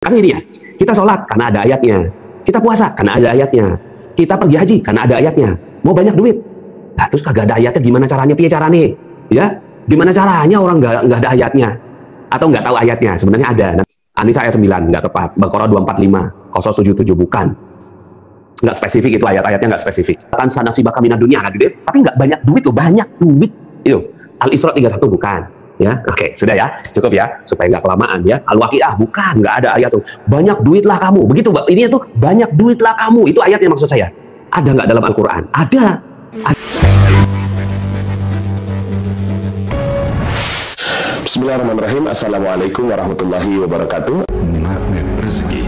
Kan ini ya, kita sholat karena ada ayatnya, kita puasa karena ada ayatnya, kita pergi haji karena ada ayatnya. Mau banyak duit, nah terus kagak ada ayatnya, gimana caranya? Piye carane? Ya, gimana caranya orang nggak ada ayatnya atau nggak tahu ayatnya? Sebenarnya ada. An-Nisa ayat 9 nggak tepat, Baqarah 245, Qasas 77 bukan. Nggak spesifik itu ayat-ayatnya, nggak spesifik. Kan sanasibaka minad dunya, tapi nggak banyak duit loh, banyak duit. Itu Al-Isra 31 bukan. Ya, oke, sudah ya, cukup ya, supaya nggak kelamaan ya. Al-Waqiah bukan, nggak ada ayat tuh. Banyak duitlah kamu, begitu. Ini tuh banyak duitlah kamu, itu ayatnya maksud saya. Ada nggak dalam Al-Quran? Ada. Bismillahirrahmanirrahim. Assalamualaikum warahmatullahi wabarakatuh. Magnet rezeki,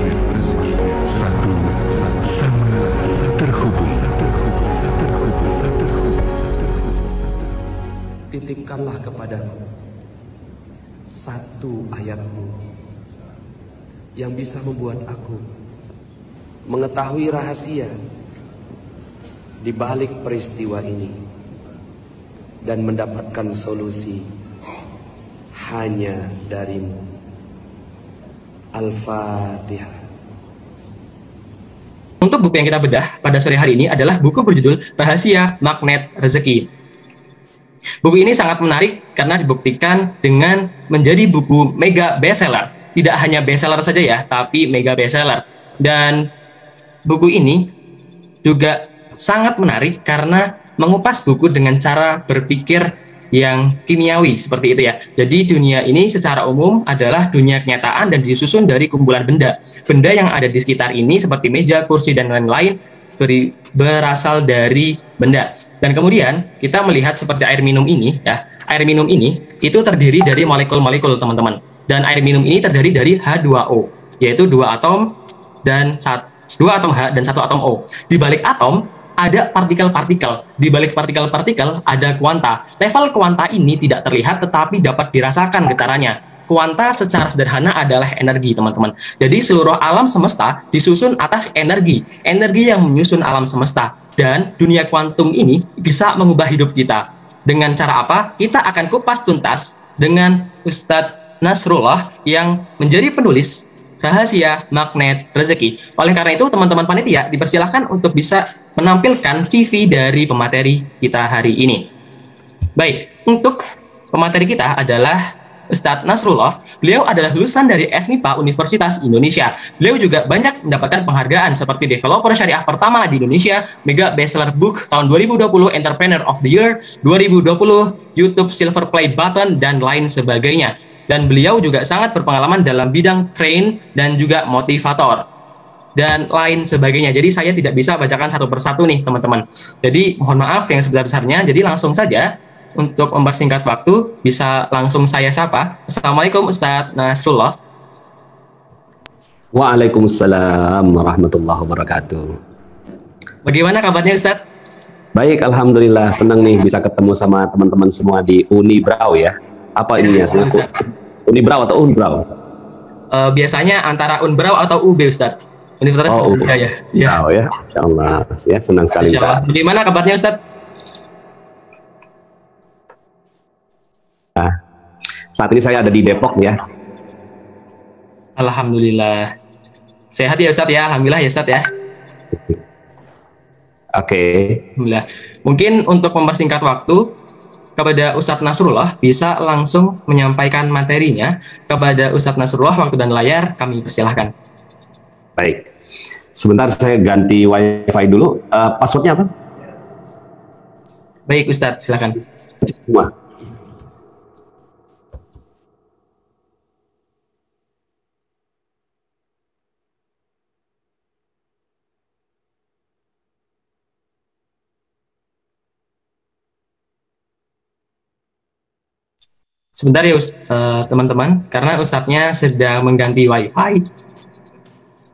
satu sama terhubung. Titipkanlah kepadaku satu ayatmu yang bisa membuat aku mengetahui rahasia di balik peristiwa ini dan mendapatkan solusi hanya darimu. Al-Fatihah. Untuk buku yang kita bedah pada sore hari ini adalah buku berjudul Rahasia Magnet Rezeki. Buku ini sangat menarik karena dibuktikan dengan menjadi buku mega bestseller. Tidak hanya bestseller saja ya, tapi mega bestseller. Dan buku ini juga sangat menarik karena mengupas buku dengan cara berpikir yang kimiawi seperti itu ya. Jadi dunia ini secara umum adalah dunia kenyataan dan disusun dari kumpulan benda. Benda yang ada di sekitar ini seperti meja, kursi, dan lain-lain berasal dari benda. Dan kemudian kita melihat seperti air minum ini ya. Air minum ini itu terdiri dari molekul-molekul teman-teman. Dan air minum ini terdiri dari H2O, yaitu dua atom H dan satu atom O. Di balik atom ada partikel-partikel. Di balik partikel-partikel ada kuanta. Level kuanta ini tidak terlihat tetapi dapat dirasakan getarannya. Kuanta secara sederhana adalah energi, teman-teman. Jadi seluruh alam semesta disusun atas energi. Energi yang menyusun alam semesta. Dan dunia kuantum ini bisa mengubah hidup kita. Dengan cara apa? Kita akan kupas tuntas dengan Ustadz Nasrullah yang menjadi penulis Rahasia Magnet Rezeki. Oleh karena itu, teman-teman panitia dipersilahkan untuk bisa menampilkan CV dari pemateri kita hari ini. Baik, untuk pemateri kita adalah Ustadz Nasrullah. Beliau adalah lulusan dari FMIPA Universitas Indonesia. Beliau juga banyak mendapatkan penghargaan seperti developer syariah pertama di Indonesia, Mega Bestseller Book tahun 2020, Entrepreneur of the Year 2020, YouTube Silver Play Button, dan lain sebagainya. Dan beliau juga sangat berpengalaman dalam bidang train dan juga motivator dan lain sebagainya. Jadi saya tidak bisa bacakan satu persatu nih teman-teman. Jadi mohon maaf yang sebesar-besarnya. Jadi langsung saja untuk mempersingkat waktu bisa langsung saya sapa. Assalamualaikum Ustadz Nasrullah. Waalaikumsalam warahmatullahi wabarakatuh. Bagaimana kabarnya Ustadz? Baik, alhamdulillah, senang nih bisa ketemu sama teman-teman semua di Unibrau ya. Apa ininya? Unibrau atau Unbrau? Biasanya antara Unbrau atau UB Ustadz. Universitas Indonesia ya. Ya, ya, insyaallah. Ya, senang sekali. Bagaimana kabarnya Ustadz? Nah, saat ini saya ada di Depok ya. Alhamdulillah. Sehat ya Ustadz ya. Alhamdulillah ya Ustadz ya. Oke. Alhamdulillah. Mungkin untuk mempersingkat waktu, kepada Ustadz Nasrullah bisa langsung menyampaikan materinya. Kepada Ustadz Nasrullah, waktu dan layar kami persilahkan. Baik, sebentar saya ganti wifi dulu. Passwordnya apa? Baik Ustadz, silakan. Sebentar ya teman-teman, karena Ustadznya sedang mengganti wifi.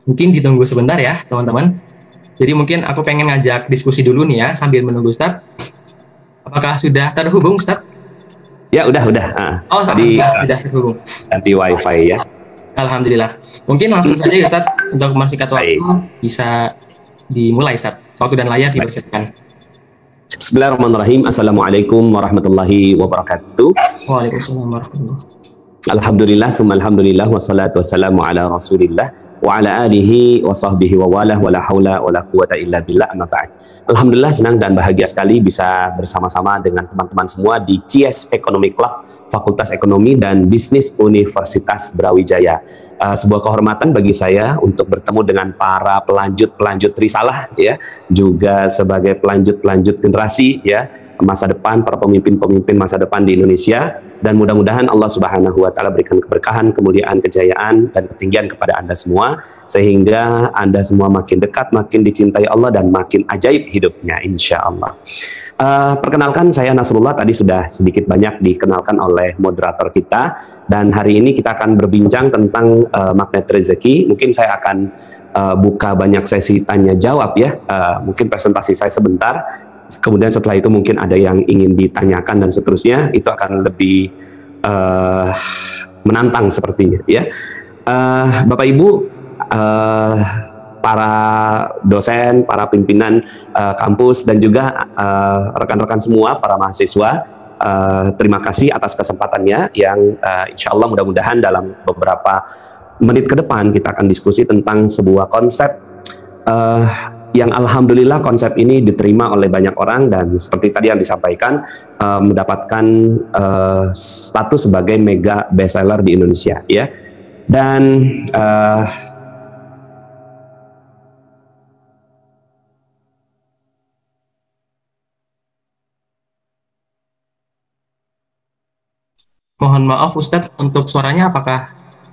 Mungkin ditunggu sebentar ya teman-teman. Jadi mungkin aku pengen ngajak diskusi dulu nih ya sambil menunggu Ustadz. Apakah sudah terhubung Ustadz? Ya udah. Oh tadi sudah terhubung. Ganti wifi ya. Alhamdulillah. Mungkin langsung saja Ustadz untuk mempersingkat waktu bisa dimulai Ustadz. Waktu dan layar dipersiapkan. Bismillahirrahmanirrahim. Assalamualaikum warahmatullahi wabarakatuh. Waalaikumsalam warahmatullahi wabarakatuh. Alhamdulillah, summa alhamdulillah, wassalatu wassalamu ala rasulillah wa ala alihi wa sahbihi wa walah wa la hawla wa la quwata illa billah, amma ba'd. Alhamdulillah, senang dan bahagia sekali bisa bersama-sama dengan teman-teman semua di CS Economy Club, Fakultas Ekonomi dan Bisnis Universitas Brawijaya. Sebuah kehormatan bagi saya untuk bertemu dengan para pelanjut risalah, ya, juga sebagai pelanjut generasi, ya, masa depan, para pemimpin masa depan di Indonesia. Dan mudah-mudahan Allah Subhanahu wa Ta'ala berikan keberkahan, kemuliaan, kejayaan, dan ketinggian kepada Anda semua, sehingga Anda semua makin dekat, makin dicintai Allah, dan makin ajaib hidupnya, insya Allah. Perkenalkan, saya Nasrullah, tadi sudah sedikit banyak dikenalkan oleh moderator kita, dan hari ini kita akan berbincang tentang magnet rezeki. Mungkin saya akan buka banyak sesi tanya jawab, ya, mungkin presentasi saya sebentar, kemudian setelah itu mungkin ada yang ingin ditanyakan dan seterusnya, itu akan lebih menantang sepertinya, ya. Bapak Ibu, para dosen, para pimpinan kampus, dan juga rekan-rekan semua, para mahasiswa, terima kasih atas kesempatannya yang insya Allah mudah-mudahan dalam beberapa menit ke depan kita akan diskusi tentang sebuah konsep yang alhamdulillah konsep ini diterima oleh banyak orang, dan seperti tadi yang disampaikan, mendapatkan status sebagai mega bestseller di Indonesia, ya. Dan mohon maaf Ustadz, untuk suaranya apakah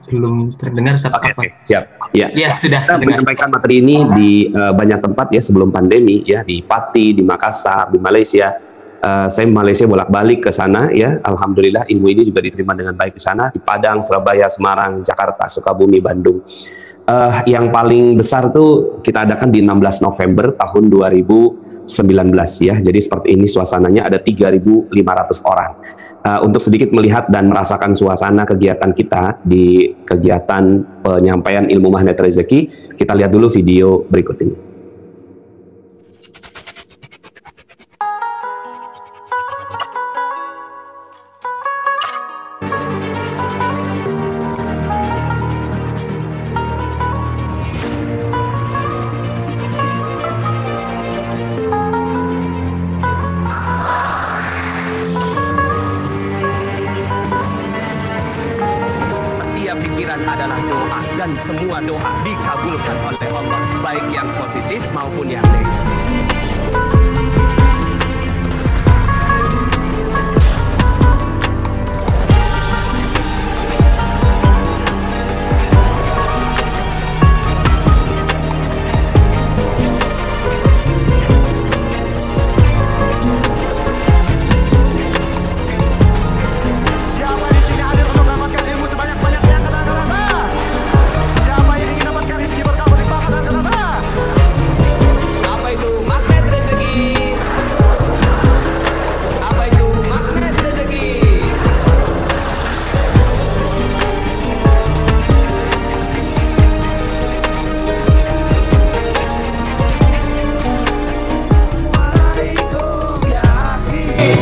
belum terdengar? Oke, siap. Ya, sudah. Kita menyampaikan materi ini di banyak tempat, ya, sebelum pandemi, ya, di Pati, di Makassar, di Malaysia. Saya Malaysia bolak-balik ke sana, ya. Alhamdulillah ilmu ini juga diterima dengan baik di sana, di Padang, Surabaya, Semarang, Jakarta, Sukabumi, Bandung. Yang paling besar tuh kita adakan di 16 November tahun 2019, ya. Jadi seperti ini suasananya, ada 3.500 orang. Untuk sedikit melihat dan merasakan suasana kegiatan kita di kegiatan penyampaian ilmu magnet rezeki, kita lihat dulu video berikut ini. Adalah doa, dan semua doa dikabulkan oleh Allah, baik yang positif maupun yang negatif.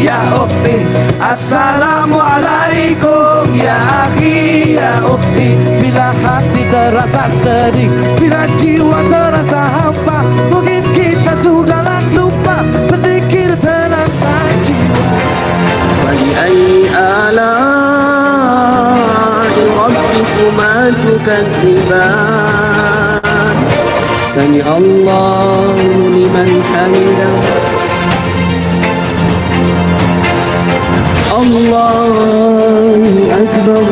Ya ukhti, assalamualaikum ya akhi, ya ukhti. Bila hati terasa sedih, bila jiwa terasa hampa, mungkin kita sudahlah lupa berzikir tenangkan jiwa. Wali ayyi ala'i rabbikuma tukadziban. Sami Allahu liman hamidah. Allahu Akbar.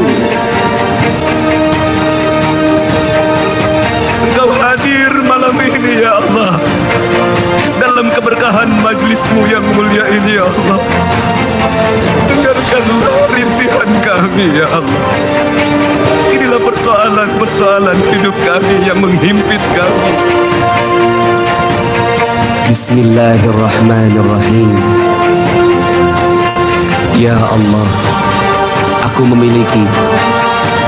Engkau hadir malam ini, ya Allah, dalam keberkahan majlismu yang mulia ini, ya Allah. Dengarkanlah rintihan kami, ya Allah. Inilah persoalan hidup kami yang menghimpit kami. Bismillahirrahmanirrahim. Ya Allah, aku memiliki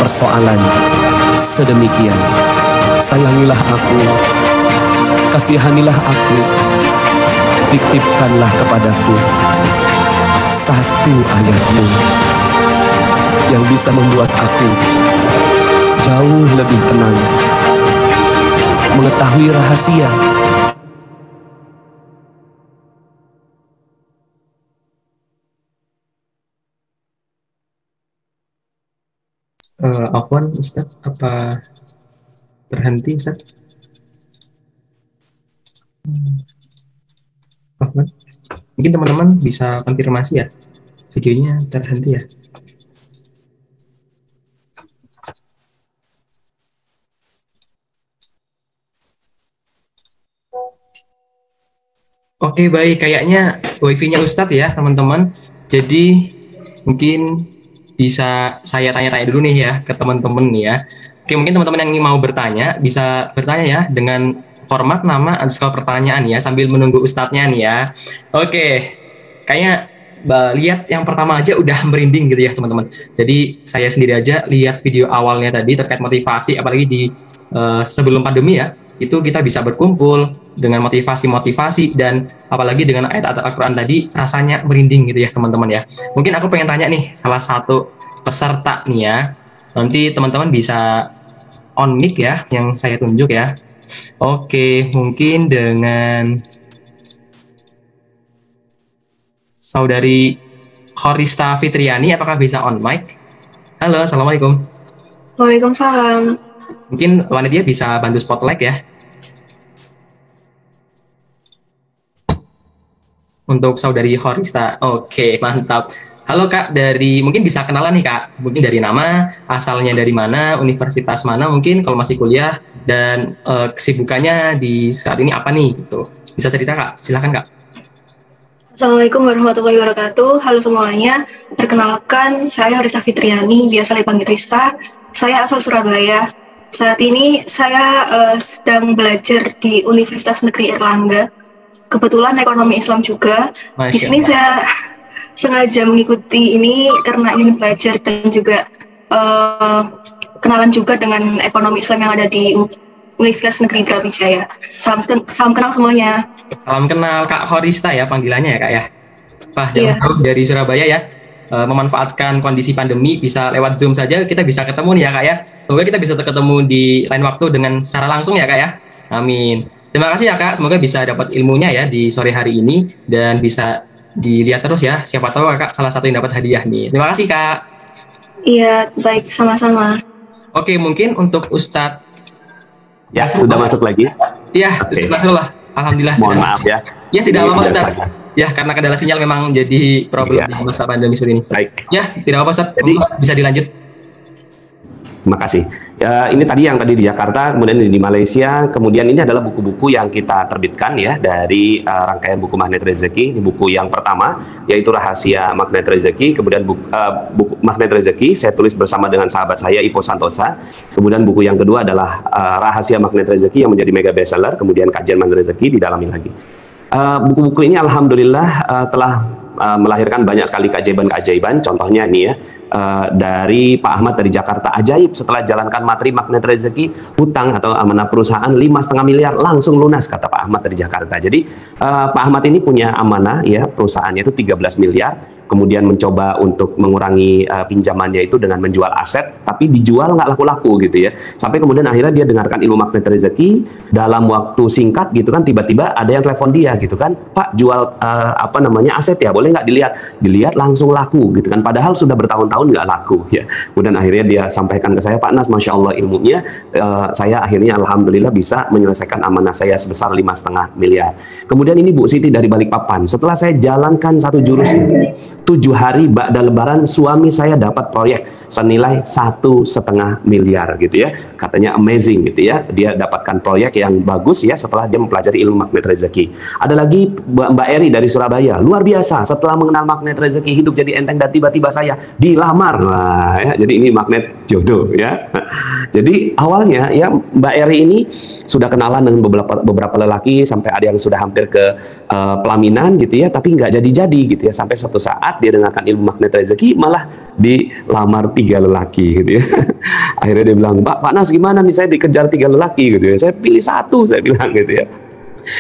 persoalan sedemikian. Sayangilah aku, kasihanilah aku, titipkanlah kepadaku satu ayat-Mu. yang bisa membuat aku jauh lebih tenang, mengetahui rahasia. Afwan, Ustaz, apa berhenti, Ustaz? Afwan, mungkin teman-teman bisa konfirmasi ya, videonya terhenti ya. Oke, baik. Kayaknya wifi-nya Ustadz ya, teman-teman. Jadi, mungkin bisa saya tanya-tanya dulu nih ya ke teman-teman nih ya. Oke, mungkin teman-teman yang mau bertanya, bisa bertanya ya dengan format nama underscore pertanyaan ya, sambil menunggu Ustadznya nih ya. Oke, kayaknya lihat yang pertama aja udah merinding gitu ya, teman-teman. Jadi, saya sendiri aja lihat video awalnya tadi terkait motivasi, apalagi di sebelum pandemi ya, itu kita bisa berkumpul dengan motivasi-motivasi dan apalagi dengan ayat Al-Quran tadi rasanya merinding gitu ya teman-teman ya. Mungkin aku pengen tanya nih salah satu peserta nih ya, nanti teman-teman bisa on mic ya yang saya tunjuk ya. Oke, mungkin dengan Saudari Khorista Fitriani, apakah bisa on mic? Halo, Assalamualaikum. Waalaikumsalam. Mungkin Wanidia bisa bantu spotlight ya. Untuk Saudari Khorista. Oke, mantap. Halo Kak, mungkin bisa kenalan nih Kak. Mungkin dari nama, asalnya dari mana, universitas mana mungkin kalau masih kuliah, dan kesibukannya di saat ini apa nih gitu. Bisa cerita Kak, silakan Kak. Assalamualaikum warahmatullahi wabarakatuh. Halo semuanya. Perkenalkan, saya Khorista Fitriani, biasa dipanggil Rista. Saya asal Surabaya. Saat ini saya sedang belajar di Universitas Negeri Erlangga. Kebetulan ekonomi Islam juga. Di sini saya sengaja mengikuti ini karena ingin belajar dan juga kenalan juga dengan ekonomi Islam yang ada di Universitas Negeri Brawijaya. Salam kenal semuanya. Salam kenal Kak Khorista ya panggilannya ya Kak ya. Wah, jauh dari Surabaya ya. Memanfaatkan kondisi pandemi bisa lewat Zoom saja kita bisa ketemu nih ya Kak ya. Semoga kita bisa ketemu di lain waktu dengan secara langsung ya Kak ya. Amin. Terima kasih ya Kak, semoga bisa dapat ilmunya ya di sore hari ini dan bisa dilihat terus ya. Siapa tahu Kak salah satu yang dapat hadiah nih. Terima kasih Kak. Iya, baik, sama-sama. Oke, mungkin untuk Ustadz. Ya, sudah masuk lagi. Iya, okay. Masuk lah. Alhamdulillah. Mohon maaf ya. Ya, tidak apa-apa Ustadz. Ya, karena kendala sinyal memang jadi problem di masa pandemi ini. Baik. Ya, tidak apa-apa Ustadz. Jadi, bisa dilanjut. Terima kasih. Ini tadi yang tadi di Jakarta, kemudian di Malaysia, kemudian ini adalah buku-buku yang kita terbitkan ya dari rangkaian buku Magnet Rezeki. Ini buku yang pertama yaitu Rahasia Magnet Rezeki, kemudian buku Magnet Rezeki saya tulis bersama dengan sahabat saya Ipo Santosa. Kemudian buku yang kedua adalah Rahasia Magnet Rezeki yang menjadi mega bestseller, kemudian Kajian Magnet Rezeki didalami lagi. Buku-buku ini alhamdulillah telah melahirkan banyak sekali keajaiban-keajaiban. Contohnya nih ya, dari Pak Ahmad dari Jakarta, ajaib setelah jalankan materi Magnet Rezeki, hutang atau amanah perusahaan 5,5 miliar langsung lunas, kata Pak Ahmad dari Jakarta. Jadi Pak Ahmad ini punya amanah ya, perusahaannya itu 13 miliar, kemudian mencoba untuk mengurangi pinjamannya itu dengan menjual aset, tapi dijual nggak laku-laku gitu ya. Sampai kemudian akhirnya dia dengarkan ilmu Magnet Rezeki, dalam waktu singkat gitu kan, tiba-tiba ada yang telepon dia gitu kan, Pak jual aset ya, boleh nggak dilihat? Dilihat langsung laku gitu kan, padahal sudah bertahun-tahun nggak laku ya. Kemudian akhirnya dia sampaikan ke saya, Pak Nas, Masya Allah ilmunya, saya akhirnya alhamdulillah bisa menyelesaikan amanah saya sebesar 5,5 miliar. Kemudian ini Bu Siti dari Balikpapan, setelah saya jalankan satu jurus 7 hari ba'da lebaran, suami saya dapat proyek senilai 1,5 miliar gitu ya. Katanya amazing gitu ya, dia dapatkan proyek yang bagus ya setelah dia mempelajari ilmu Magnet Rezeki. Ada lagi Mbak Eri dari Surabaya, luar biasa, setelah mengenal Magnet Rezeki hidup jadi enteng dan tiba-tiba saya dilamar. Nah, ya, jadi ini magnet jodoh ya. Jadi awalnya ya Mbak Eri ini sudah kenalan dengan beberapa lelaki, sampai ada yang sudah hampir ke pelaminan gitu ya, tapi nggak jadi-jadi gitu ya. Sampai satu saat dia dengarkan ilmu Magnet Rezeki, malah dilamar 3 lelaki gitu ya. Akhirnya dia bilang, Pak Nas gimana nih, saya dikejar 3 lelaki gitu ya, saya pilih 1, saya bilang gitu ya.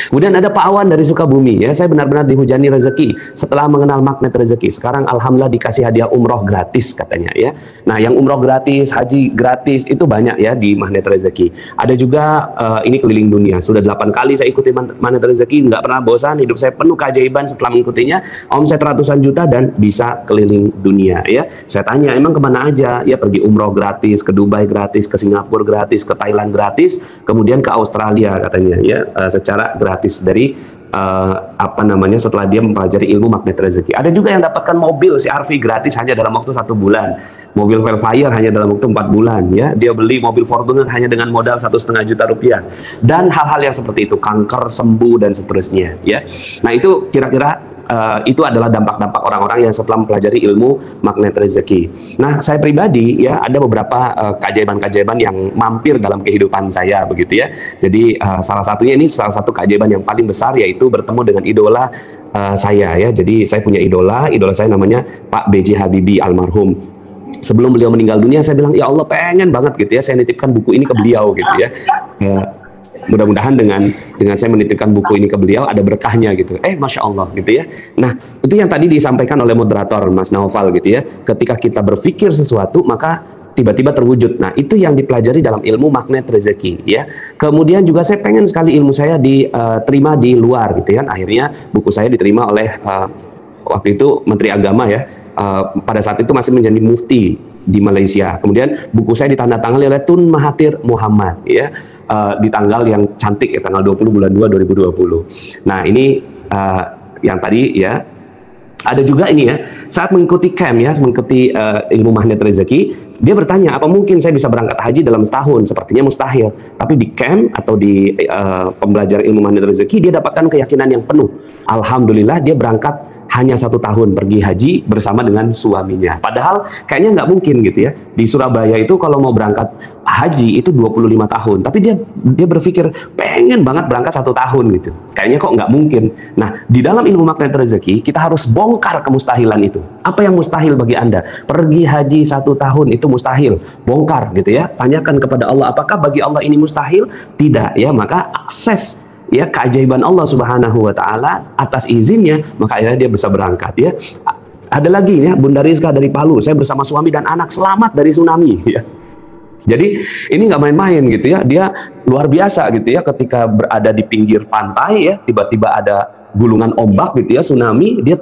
Kemudian ada Pak Awan dari Sukabumi, ya, saya benar-benar dihujani rezeki setelah mengenal magnet rezeki. Sekarang alhamdulillah dikasih hadiah umroh gratis katanya, ya. Nah, yang umroh gratis, haji gratis itu banyak ya di magnet rezeki. Ada juga ini keliling dunia. Sudah 8 kali saya ikuti magnet rezeki, nggak pernah bosan. Hidup saya penuh keajaiban setelah mengikutinya. Omset ratusan juta dan bisa keliling dunia, ya. Saya tanya, emang kemana aja? Ya, pergi umroh gratis, ke Dubai gratis, ke Singapura gratis, ke Thailand gratis, kemudian ke Australia katanya, ya, secara gratis dari setelah dia mempelajari ilmu magnet rezeki. Ada juga yang dapatkan mobil CR-V gratis hanya dalam waktu 1 bulan, mobil Velfire hanya dalam waktu 4 bulan, ya. Dia beli mobil Fortuner hanya dengan modal 1,5 juta rupiah, dan hal-hal yang seperti itu, kanker sembuh dan seterusnya, ya. Nah, itu kira-kira itu adalah dampak-dampak orang-orang yang setelah mempelajari ilmu magnet rezeki. Nah, saya pribadi, ya, ada beberapa keajaiban-keajaiban yang mampir dalam kehidupan saya, begitu, ya. Jadi salah satu keajaiban yang paling besar yaitu bertemu dengan idola saya, ya. Jadi saya punya idola saya namanya Pak B.J. Habibie almarhum. Sebelum beliau meninggal dunia, saya bilang, ya Allah, pengen banget gitu, ya, saya nitipkan buku ini ke beliau, gitu, ya. Mudah-mudahan dengan saya menitipkan buku ini ke beliau ada berkahnya gitu. Masya Allah gitu, ya. Nah, itu yang tadi disampaikan oleh moderator Mas Naufal gitu, ya. Ketika kita berpikir sesuatu maka tiba-tiba terwujud. Nah, itu yang dipelajari dalam ilmu magnet rezeki, ya. Kemudian juga saya pengen sekali ilmu saya diterima di luar gitu, ya. Akhirnya buku saya diterima oleh waktu itu Menteri Agama, ya. Pada saat itu masih menjadi mufti di Malaysia. Kemudian buku saya ditandatangani oleh Tun Mahathir Mohamad, ya. Di tanggal yang cantik, ya, tanggal 20 bulan 2 2020. Nah, ini yang tadi, ya. Ada juga ini, ya, saat mengikuti camp, ya, mengikuti ilmu magnet rezeki, dia bertanya, apa mungkin saya bisa berangkat haji dalam setahun? Sepertinya mustahil. Tapi di camp atau di pembelajaran ilmu magnet rezeki, dia dapatkan keyakinan yang penuh. Alhamdulillah dia berangkat hanya 1 tahun pergi haji bersama dengan suaminya. Padahal kayaknya nggak mungkin gitu, ya. Di Surabaya itu kalau mau berangkat haji itu 25 tahun. Tapi dia berpikir pengen banget berangkat 1 tahun gitu. Kayaknya kok nggak mungkin. Nah, di dalam ilmu magnet rezeki kita harus bongkar kemustahilan itu. Apa yang mustahil bagi Anda? Pergi haji 1 tahun itu mustahil. Bongkar gitu, ya. Tanyakan kepada Allah, apakah bagi Allah ini mustahil? Tidak, ya. Maka akses, ya, keajaiban Allah Subhanahu wa Ta'ala atas izinnya, maka akhirnya dia bisa berangkat, ya. Ada lagi, ya, Bunda Rizka dari Palu, saya bersama suami dan anak selamat dari tsunami, ya. Jadi ini nggak main-main gitu, ya. Dia luar biasa gitu, ya, ketika berada di pinggir pantai, ya, tiba-tiba ada gulungan ombak gitu, ya, tsunami, dia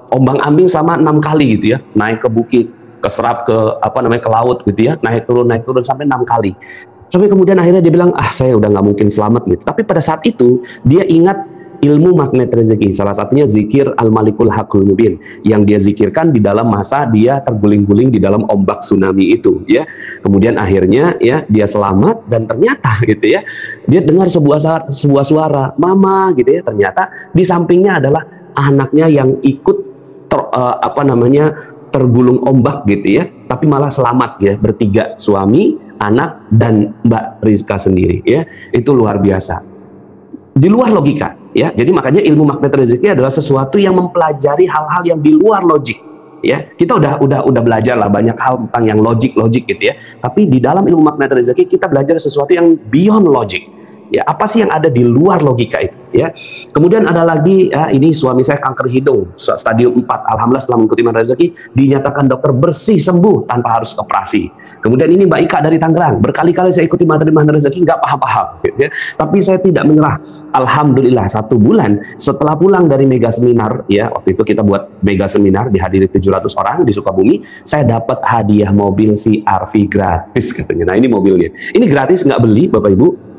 ombang-ambing sama 6 kali gitu, ya, naik ke bukit, ke serap, ke ke laut gitu, ya, naik turun sampai 6 kali. Sampai kemudian akhirnya dia bilang, saya udah nggak mungkin selamat gitu. Tapi pada saat itu dia ingat ilmu magnet rezeki, salah satunya zikir Al-Malikul Haqqul Mubin yang dia zikirkan di dalam masa dia terguling-guling di dalam ombak tsunami itu, ya. Kemudian akhirnya, ya, dia selamat dan ternyata gitu, ya, dia dengar sebuah suara, mama gitu, ya. Ternyata di sampingnya adalah anaknya yang ikut tergulung ombak gitu, ya. Tapi malah selamat, ya, bertiga, suami, anak, dan Mbak Rizka sendiri, ya. Itu luar biasa. Di luar logika, ya. Jadi makanya ilmu magnet rezeki adalah sesuatu yang mempelajari hal-hal yang di luar logik, ya. Kita udah belajar lah banyak hal tentang yang logik gitu, ya. Tapi di dalam ilmu magnet rezeki kita belajar sesuatu yang beyond logic. Ya, apa sih yang ada di luar logika itu, ya. Kemudian ada lagi, ya, ini suami saya kanker hidung stadium 4. Alhamdulillah setelah mengikuti magnet rezeki dinyatakan dokter bersih sembuh tanpa harus operasi. Kemudian ini Mbak Ika dari Tangerang, berkali-kali saya ikuti materi magnet rezeki nggak paham-paham, gitu, ya. Tapi saya tidak menyerah. Alhamdulillah 1 bulan setelah pulang dari mega seminar, ya, waktu itu kita buat mega seminar dihadiri 700 orang di Sukabumi, saya dapat hadiah mobil CR-V gratis katanya. Nah, ini mobilnya. Ini gratis, nggak beli, Bapak Ibu.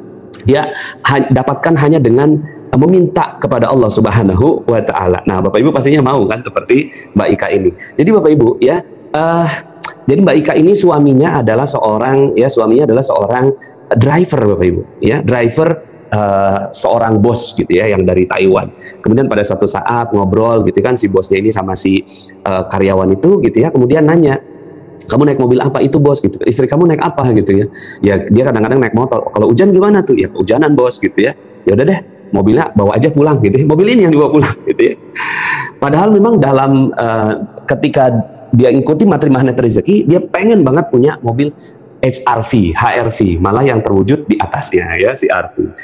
Dia dapatkan hanya dengan meminta kepada Allah Subhanahu wa Ta'ala. Nah, Bapak Ibu pastinya mau kan seperti Mbak Ika ini. Jadi Bapak Ibu, ya, jadi Mbak Ika ini suaminya adalah seorang driver, Bapak Ibu, ya, driver seorang bos gitu, ya, yang dari Taiwan. Kemudian pada satu saat ngobrol gitu kan, si bosnya ini sama si karyawan itu gitu, ya, kemudian nanya, kamu naik mobil apa itu bos gitu, istri kamu naik apa gitu, ya. Ya, dia kadang-kadang naik motor. Kalau hujan gimana tuh? Ya hujanan bos gitu, ya. Ya udah deh, mobilnya bawa aja pulang gitu, mobil ini yang dibawa pulang gitu, ya. Padahal memang dalam ketika dia ikuti materi magnet rezeki, dia pengen banget punya mobil HRV, malah yang terwujud di atasnya, ya, si RV.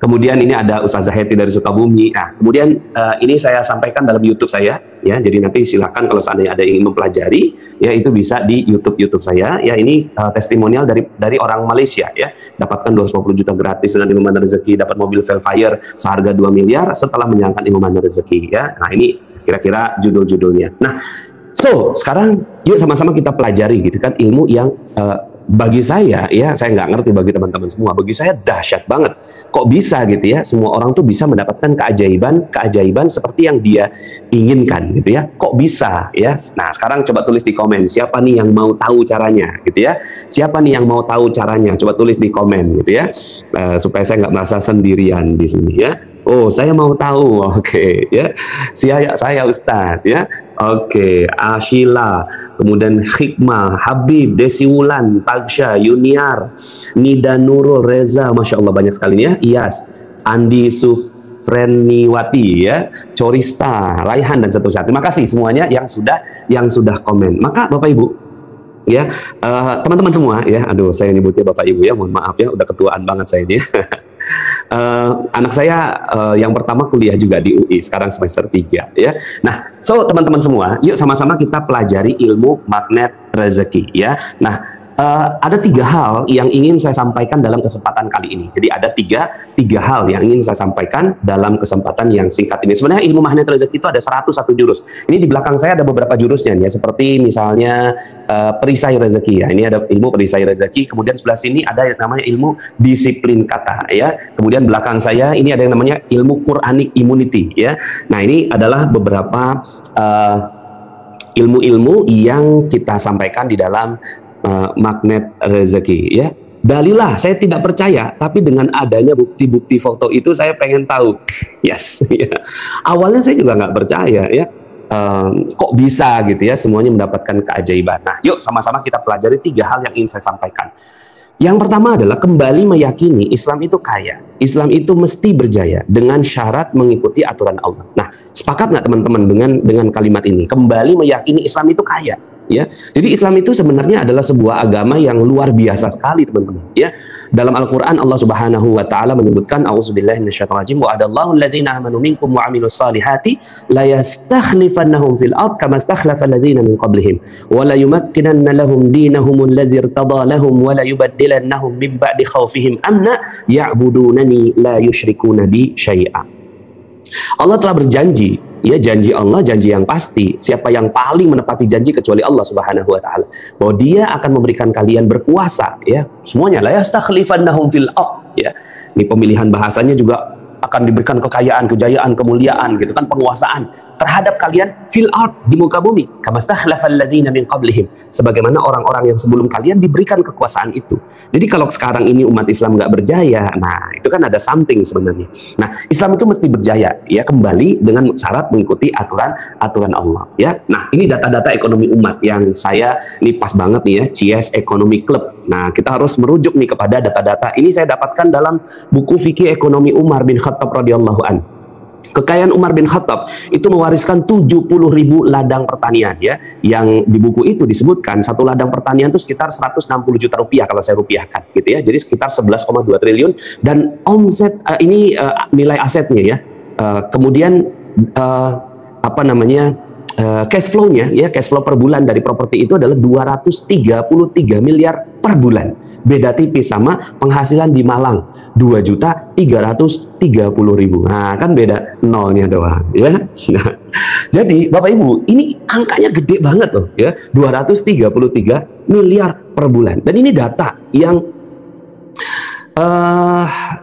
Kemudian ini ada Ustazah Heti dari Sukabumi. Nah, kemudian ini saya sampaikan dalam YouTube saya, ya. Jadi nanti silakan kalau seandainya ada yang ingin mempelajari, ya itu bisa di YouTube saya. Ya ini testimonial dari orang Malaysia, ya. Dapatkan 250 juta gratis dengan Ilmu Mana Rezeki, dapat mobil Velfire seharga 2 miliar setelah menjalankan Ilmu Mana Rezeki, ya. Nah, ini kira-kira judul-judulnya. Nah, sekarang yuk sama-sama kita pelajari gitu kan ilmu yang bagi saya, ya saya nggak ngerti bagi teman-teman semua, bagi saya dahsyat banget. Kok bisa gitu ya, semua orang tuh bisa mendapatkan keajaiban seperti yang dia inginkan gitu ya. Kok bisa ya? Nah sekarang coba tulis di komen, siapa nih yang mau tahu caranya gitu ya. Siapa nih yang mau tahu caranya, coba tulis di komen gitu ya, supaya saya nggak merasa sendirian di sini ya. Oh, saya mau tahu. Oke, ya. Saya Ustadz, ya. Oke, Ashila, kemudian Hikmah, Habib, Desi Wulan, Tagsha, Yuniar, Nida Nurul, Reza, Masya Allah banyak sekali ya. Iyas, Andi Sufreniwati, ya, Corista, Raihan dan seterusnya. Terima kasih semuanya yang sudah komen. Maka Bapak Ibu, ya, teman-teman semua, ya. Aduh, saya nyebutnya Bapak Ibu ya, mohon maaf ya, udah ketuaan banget saya ini. Anak saya yang pertama kuliah juga di UI, sekarang semester 3 ya. Nah, teman-teman semua, yuk sama-sama kita pelajari ilmu magnet rezeki ya. Nah, ada 3 hal yang ingin saya sampaikan dalam kesempatan kali ini. Jadi ada tiga hal yang ingin saya sampaikan dalam kesempatan yang singkat ini. Sebenarnya ilmu magnet rezeki itu ada 101 jurus. Ini di belakang saya ada beberapa jurusnya ya, seperti misalnya perisai rezeki ya. Ini ada ilmu perisai rezeki. Kemudian sebelah sini ada yang namanya ilmu disiplin kata ya. Kemudian belakang saya ini ada yang namanya ilmu Quranic immunity ya. Nah ini adalah beberapa ilmu-ilmu yang kita sampaikan di dalam magnet rezeki ya. Dalilah, saya tidak percaya, tapi dengan adanya bukti-bukti foto itu saya pengen tahu. Yes, ya. Awalnya saya juga nggak percaya ya. Kok bisa gitu ya, semuanya mendapatkan keajaiban. Nah, yuk sama-sama kita pelajari 3 hal yang ingin saya sampaikan. Yang pertama adalah kembali meyakini Islam itu kaya. Islam itu mesti berjaya dengan syarat mengikuti aturan Allah. Nah, sepakat nggak teman-teman dengan kalimat ini? Kembali meyakini Islam itu kaya. Ya, jadi Islam itu sebenarnya adalah sebuah agama yang luar biasa sekali teman-teman. Ya, dalam Al-Quran Allah Subhanahu Wa Taala menyebutkan, A'udzubillahi minasyaitonirrajim, wa adallahu alladzina amanu minkum wa amilus salihati la yastakhlifannahum fil ard kama istakhlafa alladzina min qablihim wa la yumakkinanna lahum dinahum alladzi irtada lahum wa la yubaddilannahum min ba'di khawfihim amna ya'budunani la yusyrikuna bi syai'a. Allah telah berjanji, ya, janji Allah, janji yang pasti. Siapa yang paling menepati janji kecuali Allah Subhanahu Wa Taala, bahwa Dia akan memberikan kalian berkuasa, ya, semuanya. La yastakhlifannahum fil ard, ya. Ini pemilihan bahasanya juga akan diberikan kekayaan, kejayaan, kemuliaan, gitu kan, penguasaan terhadap kalian fil ard, di muka bumi, kama stakhlafal ladzina min qablihim, sebagaimana orang-orang yang sebelum kalian diberikan kekuasaan itu. Jadi kalau sekarang ini umat Islam nggak berjaya, nah itu kan ada something sebenarnya. Nah, Islam itu mesti berjaya ya, kembali dengan syarat mengikuti aturan Allah ya. Nah, ini data-data ekonomi umat yang saya ini pas banget nih ya, CS Economy Club. Nah, kita harus merujuk nih kepada data-data ini saya dapatkan dalam buku fikih ekonomi Umar bin Khattab radhiyallahu an. Kekayaan Umar bin Khattab itu mewariskan 70.000 ladang pertanian ya. Yang di buku itu disebutkan satu ladang pertanian itu sekitar 160 juta rupiah kalau saya rupiahkan gitu ya. Jadi sekitar 11,2 triliun dan omset ini nilai asetnya ya. Kemudian apa namanya? Cash flow-nya ya, cash flow per bulan dari properti itu adalah 233 miliar per bulan. Beda tipis sama penghasilan di Malang 2.330.000. Nah, kan beda nolnya doang ya. Nah, jadi Bapak Ibu, ini angkanya gede banget loh ya, 233 miliar per bulan. Dan ini data yang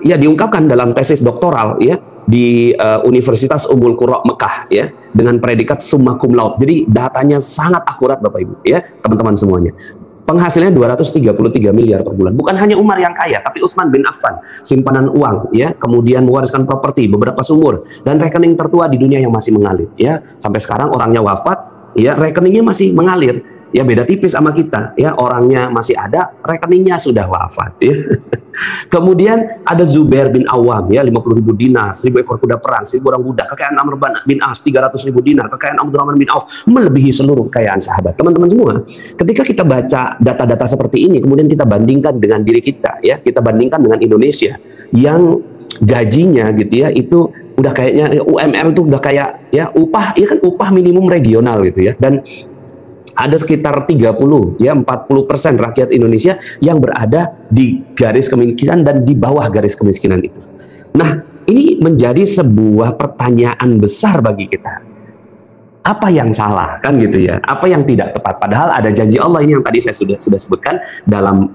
ya diungkapkan dalam tesis doktoral ya di Universitas Ummul Qura Mekah ya, dengan predikat summa cum laude. Jadi datanya sangat akurat Bapak Ibu ya, teman-teman semuanya. Penghasilannya 233 miliar per bulan. Bukan hanya Umar yang kaya, tapi Utsman bin Affan, simpanan uang ya, kemudian mewariskan properti, beberapa sumur, dan rekening tertua di dunia yang masih mengalir ya. Sampai sekarang orangnya wafat ya, rekeningnya masih mengalir. Ya, beda tipis sama kita ya, orangnya masih ada, rekeningnya sudah wafat ya. Kemudian ada Zubair bin Awam ya, 50.000 dinar, 1.000 ekor kuda perang, 1.000 orang budak. Kekayaan Amr bin As 300.000 dinar, kekayaan Abdurrahman bin Auf melebihi seluruh kekayaan sahabat. Teman-teman semua, ketika kita baca data-data seperti ini, kemudian kita bandingkan dengan diri kita ya, kita bandingkan dengan Indonesia yang gajinya gitu ya, itu udah kayaknya UMR itu udah kayak ya upah, ya kan upah minimum regional gitu ya. Dan ada sekitar 30 ya 40% rakyat Indonesia yang berada di garis kemiskinan dan di bawah garis kemiskinan itu. Nah, ini menjadi sebuah pertanyaan besar bagi kita. Apa yang salah kan gitu ya? Apa yang tidak tepat? Padahal ada janji Allah ini yang tadi saya sudah sebutkan dalam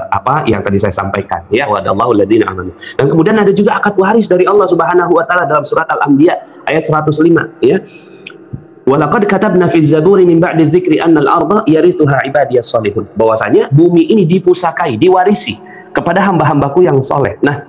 apa yang tadi saya sampaikan ya, wa'adallahu alladzina amanu. Dan kemudian ada juga akad waris dari Allah Subhanahu wa taala dalam surat Al-Anbiya ayat 105 ya. Walaqad katabna fi zaburi min ba'di dzikri annal arda yarithuha ibadiyas salihun. Bahwasanya bumi ini dipusakai, diwarisi kepada hamba-hambaku yang soleh. Nah,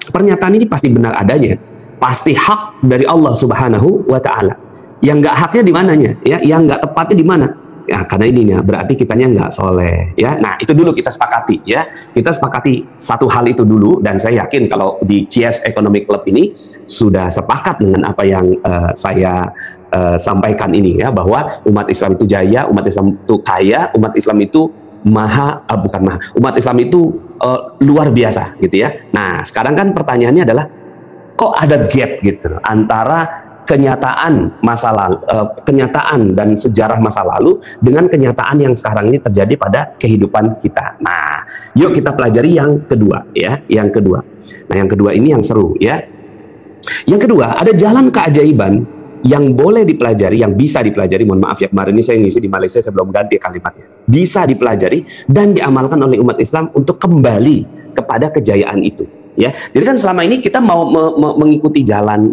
pernyataan ini pasti benar adanya, pasti hak dari Allah Subhanahu wa taala. Yang nggak haknya di mananya ya, yang nggak tepatnya di mana ya, karena ininya berarti kitanya nggak soleh ya. Nah, itu dulu kita sepakati ya, kita sepakati satu hal itu dulu. Dan saya yakin kalau di CS Economic Club ini sudah sepakat dengan apa yang saya sampaikan ini ya, bahwa umat Islam itu jaya, umat Islam itu kaya, umat Islam itu bukan maha, umat Islam itu luar biasa gitu ya. Nah, sekarang kan pertanyaannya adalah kok ada gap gitu antara kenyataan masa lalu, kenyataan dan sejarah masa lalu dengan kenyataan yang sekarang ini terjadi pada kehidupan kita. Nah, yuk kita pelajari yang kedua ya, yang kedua. Nah, yang kedua ini yang seru ya. Yang kedua, ada jalan keajaiban yang boleh dipelajari, yang bisa dipelajari. Mohon maaf ya, kemarin ini saya ngisi di Malaysia, saya belum ganti kalimatnya. Bisa dipelajari dan diamalkan oleh umat Islam untuk kembali kepada kejayaan itu. Ya, jadi kan selama ini kita mau mengikuti jalan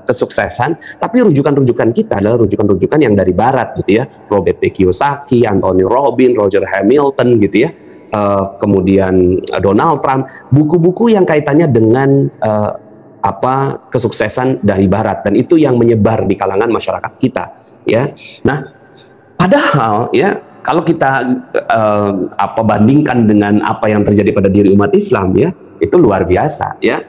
kesuksesan, tapi rujukan-rujukan kita adalah rujukan-rujukan yang dari Barat gitu ya, Robert T. Kiyosaki, Anthony Robbins, Roger Hamilton gitu ya, kemudian Donald Trump, buku-buku yang kaitannya dengan kesuksesan dari Barat, dan itu yang menyebar di kalangan masyarakat kita ya. Nah, padahal ya kalau kita bandingkan dengan apa yang terjadi pada diri umat Islam ya, itu luar biasa ya.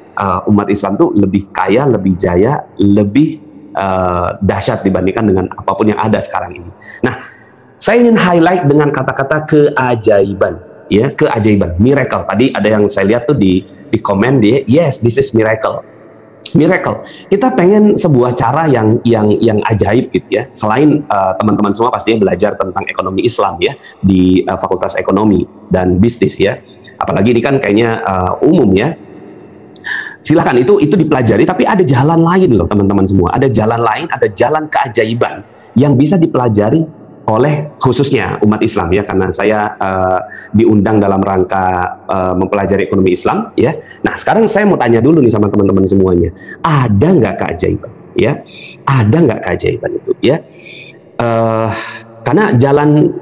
Umat Islam tuh lebih kaya, lebih jaya, lebih dahsyat dibandingkan dengan apapun yang ada sekarang ini. Nah, saya ingin highlight dengan kata-kata keajaiban ya, keajaiban, miracle. Tadi ada yang saya lihat tuh di komen dia, yes, this is miracle. Miracle. Kita pengen sebuah cara yang ajaib gitu ya. Selain teman-teman semua pastinya belajar tentang ekonomi Islam ya di Fakultas Ekonomi dan Bisnis ya. Apalagi ini kan kayaknya umum ya. Silahkan itu dipelajari, tapi ada jalan lain loh teman-teman semua. Ada jalan lain, ada jalan keajaiban yang bisa dipelajari oleh khususnya umat Islam ya, karena saya diundang dalam rangka mempelajari ekonomi Islam ya. Nah, sekarang saya mau tanya dulu nih sama teman-teman semuanya, ada nggak keajaiban ya? Ada nggak keajaiban itu ya? Karena jalan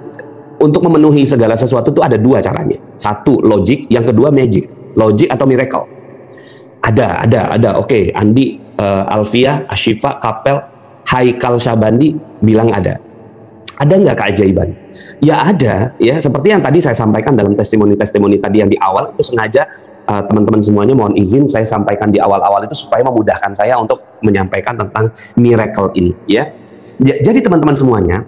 untuk memenuhi segala sesuatu itu ada dua caranya. Satu logik, yang kedua magic. Logik atau miracle. Ada. Oke, Andi, Alfia, Ashifa, Kapel, Haikal Syabandi bilang ada. Ada nggak keajaiban? Ya ada, ya. Seperti yang tadi saya sampaikan dalam testimoni-testimoni tadi yang di awal, itu sengaja teman-teman semuanya mohon izin saya sampaikan di awal-awal itu supaya memudahkan saya untuk menyampaikan tentang miracle ini, ya. Jadi teman-teman semuanya,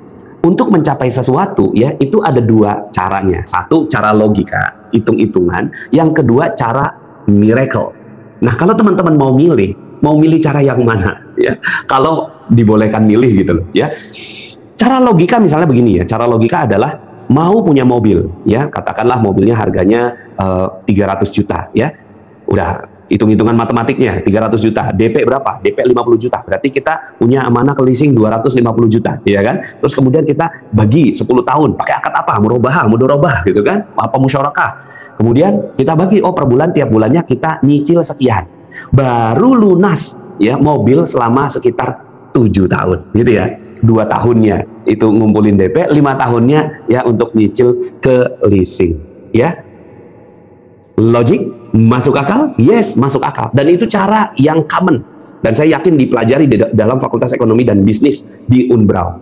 untuk mencapai sesuatu ya itu ada dua caranya. Satu cara logika, hitung-hitungan. Yang kedua cara miracle. Nah, kalau teman-teman mau milih cara yang mana ya? Kalau dibolehkan milih gitu loh ya. Cara logika misalnya begini ya. Cara logika adalah mau punya mobil ya, katakanlah mobilnya harganya 300 juta ya. Udah hitung-hitungan matematiknya 300 juta, DP berapa? DP 50 juta. Berarti kita punya amanah ke leasing 250 juta, ya kan? Terus kemudian kita bagi 10 tahun, pakai akad apa? Mudorobah gitu kan? Apa musyarakah? Kemudian kita bagi, per bulan, tiap bulannya kita nyicil sekian. Baru lunas ya mobil selama sekitar 7 tahun, gitu ya. 2 tahunnya itu ngumpulin DP, 5 tahunnya ya untuk nyicil ke leasing, ya. Logik? Masuk akal? Yes, masuk akal. Dan itu cara yang common. Dan saya yakin dipelajari di dalam Fakultas Ekonomi dan Bisnis di Unbrau.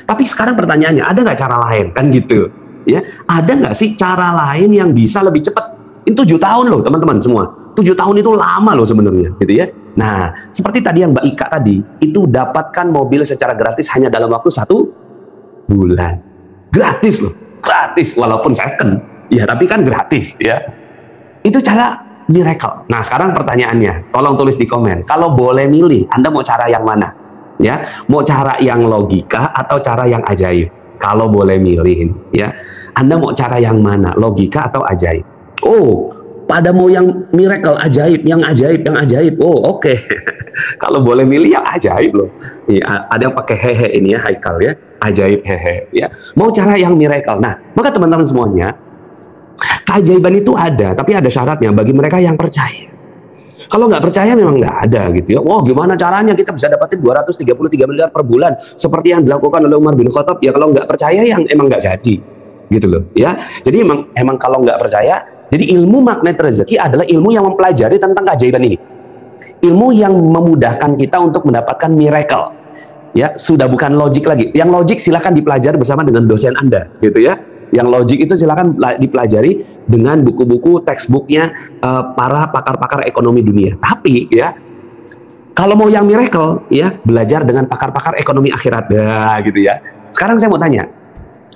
Tapi sekarang pertanyaannya, ada nggak cara lain? Kan gitu. Ya, ada nggak sih cara lain yang bisa lebih cepat? Itu 7 tahun loh teman-teman semua. 7 tahun itu lama loh sebenarnya. Gitu ya. Nah, seperti tadi yang Mbak Ika tadi, itu dapatkan mobil secara gratis hanya dalam waktu 1 bulan. Gratis loh. Gratis, walaupun second. Ya, tapi kan gratis ya. Itu cara miracle. Nah, sekarang pertanyaannya, tolong tulis di komen. Kalau boleh milih, Anda mau cara yang mana? Ya, mau cara yang logika atau cara yang ajaib? Kalau boleh milih, ya, Anda mau cara yang mana? Logika atau ajaib? Oh, pada mau yang miracle, ajaib, yang ajaib, yang ajaib. Oh, oke. Kalau boleh milih yang ajaib loh. Ya, ada yang pakai hehe ini ya, Haikal ya, ajaib hehe. Ya, mau cara yang miracle. Nah, maka teman-teman semuanya, keajaiban itu ada, tapi ada syaratnya bagi mereka yang percaya. Kalau nggak percaya memang nggak ada gitu ya. Wah, gimana caranya kita bisa dapatin 233 miliar per bulan seperti yang dilakukan oleh Umar bin Khattab? Ya kalau nggak percaya yang emang nggak jadi gitu loh ya. Jadi emang kalau nggak percaya, jadi ilmu magnet rezeki adalah ilmu yang mempelajari tentang keajaiban ini. Ilmu yang memudahkan kita untuk mendapatkan miracle. Ya, sudah bukan logik lagi. Yang logik silakan dipelajari bersama dengan dosen Anda gitu ya. Yang logik itu silakan dipelajari dengan buku-buku textbooknya para pakar-pakar ekonomi dunia. Tapi ya, kalau mau yang miracle ya, belajar dengan pakar-pakar ekonomi akhirat gitu ya. Sekarang saya mau tanya,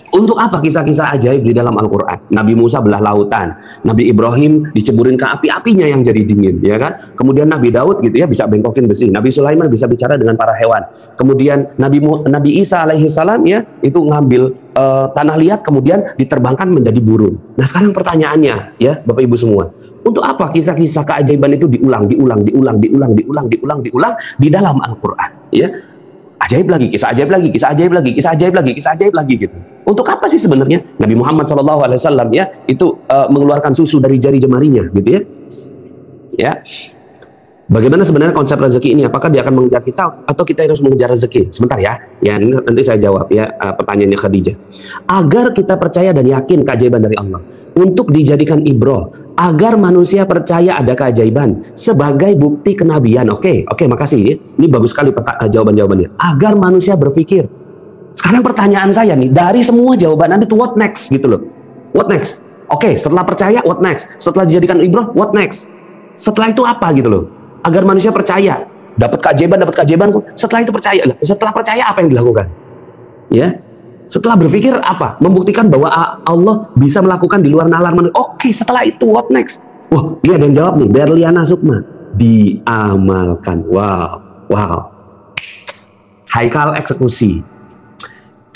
untuk apa kisah-kisah ajaib di dalam Al-Quran? Nabi Musa belah lautan, Nabi Ibrahim diceburin ke api-apinya yang jadi dingin, ya kan? Kemudian Nabi Daud gitu ya bisa bengkokin besi, Nabi Sulaiman bisa bicara dengan para hewan. Kemudian Nabi Isa alaihi salam ya itu ngambil tanah liat kemudian diterbangkan menjadi burung. Nah sekarang pertanyaannya ya Bapak Ibu semua, untuk apa kisah-kisah keajaiban itu diulang di dalam Al-Quran? Ya. Ajaib lagi, kisah ajaib lagi, kisah ajaib lagi, kisah ajaib lagi, kisah ajaib lagi gitu. Untuk apa sih sebenarnya? Nabi Muhammad SAW ya itu mengeluarkan susu dari jari jemarinya gitu ya. Ya. Bagaimana sebenarnya konsep rezeki ini? Apakah dia akan mengejar kita atau kita harus mengejar rezeki? Sebentar ya. Ya nanti saya jawab ya pertanyaannya Khadijah. Agar kita percaya dan yakin keajaiban dari Allah, untuk dijadikan ibrah, agar manusia percaya ada keajaiban sebagai bukti kenabian. Oke, makasih. Ini bagus sekali jawaban-jawabannya. Agar manusia berpikir. Sekarang pertanyaan saya nih, dari semua jawaban Anda itu what next gitu loh. What next? Oke, setelah percaya what next? Setelah dijadikan ibrah what next? Setelah itu apa gitu loh? Agar manusia percaya, dapat keajaiban, setelah itu percaya. Setelah percaya apa yang dilakukan? Ya. Setelah berpikir apa? Membuktikan bahwa Allah bisa melakukan di luar nalar manusia. Oke, setelah itu what next? Wah, dia ada yang jawab nih, Berliana Sukma. Diamalkan. Wow. Haikal eksekusi.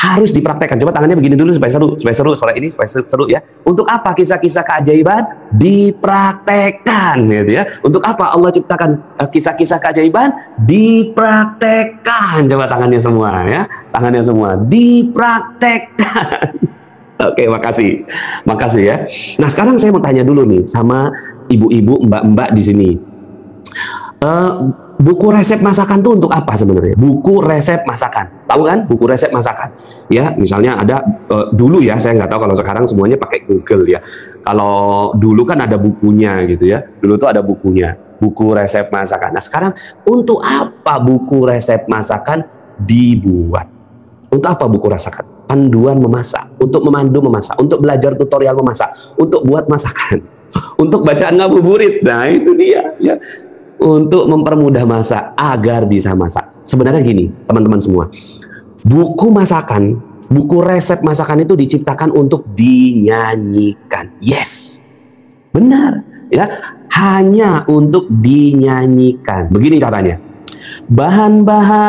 Harus dipraktekkan. Coba tangannya begini dulu supaya seru sore ini supaya seru ya. Untuk apa kisah-kisah keajaiban dipraktekkan gitu ya? Untuk apa Allah ciptakan kisah-kisah keajaiban dipraktekkan? Coba tangannya semua ya. Tangannya semua dipraktekkan. Oke, makasih ya. Nah, sekarang saya mau tanya dulu nih sama ibu-ibu, mbak-mbak di sini. Buku resep masakan tuh untuk apa sebenarnya? Buku resep masakan, tahu kan? Buku resep masakan, ya. Misalnya ada dulu ya, saya nggak tahu kalau sekarang semuanya pakai Google ya. Kalau dulu kan ada bukunya gitu ya. Dulu tuh ada bukunya, buku resep masakan. Nah sekarang untuk apa buku resep masakan dibuat? Untuk apa buku masakan? Panduan memasak, untuk memandu memasak, untuk belajar tutorial memasak, untuk buat masakan, untuk bacaan ngabuburit. Nah itu dia ya. Untuk mempermudah masak agar bisa masak. Sebenarnya gini teman-teman semua, buku masakan, buku resep masakan itu diciptakan untuk dinyanyikan. Yes, benar ya, hanya untuk dinyanyikan. Begini caranya, bahan-bahan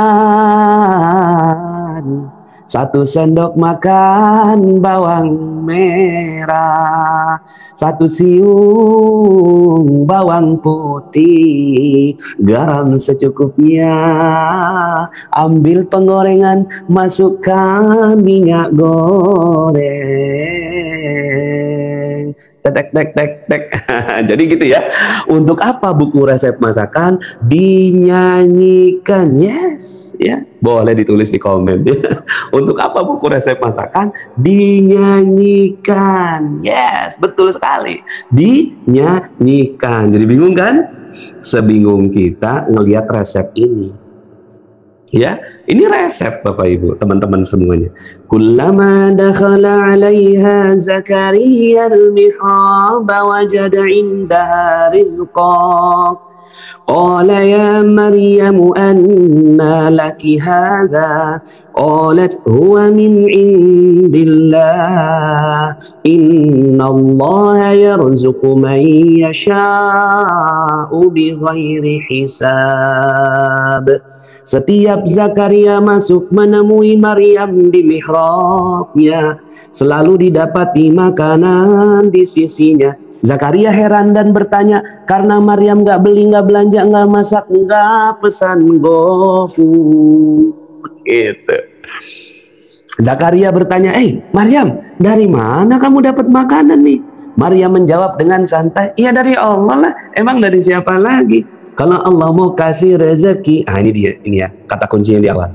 1 sendok makan bawang merah, 1 siung bawang putih, garam secukupnya, ambil penggorengan, masukkan minyak goreng. Tek. Jadi gitu ya. Untuk apa buku resep masakan dinyanyikan? Yes, ya. Boleh ditulis di komen ya. Untuk apa buku resep masakan dinyanyikan? Yes, betul sekali. Dinyanyikan. Jadi bingung kan? Sebingung kita ngelihat resep ini. Ya, ini resep Bapak Ibu, teman-teman semuanya. Kullama dakhala 'alaiha Zakaria al-mihrab wajada 'indaha rizqa. قال يا مريم أنى لك هذا قالت هو من عند الله إن الله يرزق من يشاء بغير حساب. Setiap Zakaria masuk menemui Maryam di mihrabnya, selalu didapati makanan di sisinya. Zakaria heran dan bertanya, karena Maryam gak beli, gak belanja, gak masak, gak pesan GoFood. Gitu. Zakaria bertanya, Maryam, dari mana kamu dapat makanan nih? Maryam menjawab dengan santai, iya dari Allah lah, emang dari siapa lagi? Kalau Allah mau kasih rezeki, ini ya kata kuncinya di awal.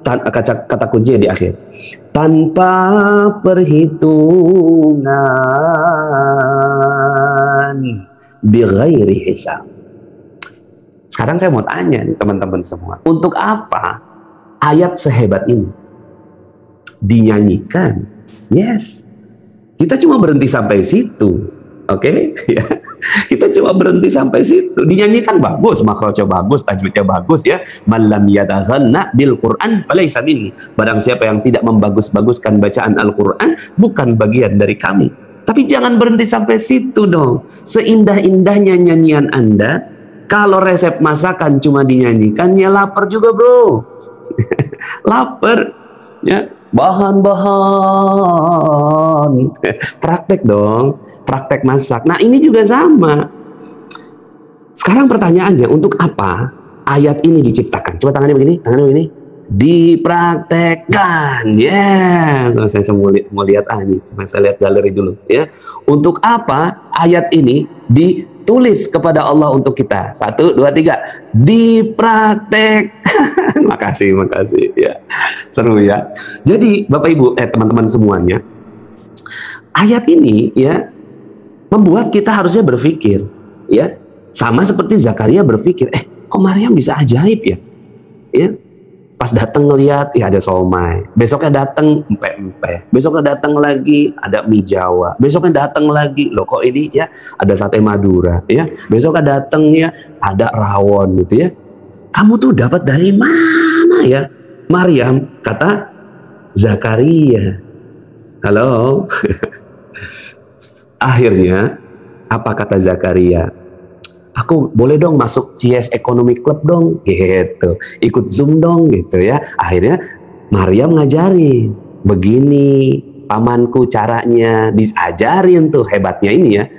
Kata kuncinya di akhir. Tanpa perhitungan, bighairi hisab. Sekarang saya mau tanya nih teman-teman semua, untuk apa ayat sehebat ini dinyanyikan? Yes, kita cuma berhenti sampai situ. Oke, ya. Kita cuma berhenti sampai situ. Dinyanyikan bagus, makrojnya bagus, tajwidnya bagus ya. Malam yataghanna bil Quran falaysa minni. Barang siapa yang tidak membagus-baguskan bacaan Al-Quran, bukan bagian dari kami. Tapi jangan berhenti sampai situ dong. Seindah-indahnya nyanyian Anda, kalau resep masakan cuma dinyanyikan, ya lapar juga bro. Lapar, ya. Bahan-bahan, praktek dong, praktek masak. Nah ini juga sama. Sekarang pertanyaannya, untuk apa ayat ini diciptakan? Coba tangannya begini, dipraktekkan. Yes, saya mau lihat nih, saya lihat galeri dulu ya. Untuk apa ayat ini ditulis kepada Allah untuk kita? 1, 2, 3, dipraktekkan. Makasih ya, seru ya. Jadi Bapak Ibu, teman-teman semuanya, ayat ini ya membuat kita harusnya berpikir ya, sama seperti Zakaria berpikir, kok Maryam bisa ajaib ya? Ya, pas datang ngelihat ya ada somai, besoknya datang empek-empek, besoknya datang lagi ada mie Jawa, besoknya datang lagi loh kok ini ya ada sate Madura ya, besoknya datang ya ada rawon gitu ya. Kamu tuh dapat dari mana ya? Maryam, kata Zakaria. Halo. Akhirnya apa kata Zakaria? Aku boleh dong masuk CS Economic Club dong, gitu. Ikut Zoom dong, gitu ya. Akhirnya Maryam ngajarin, begini pamanku caranya, diajarin tuh hebatnya ini ya.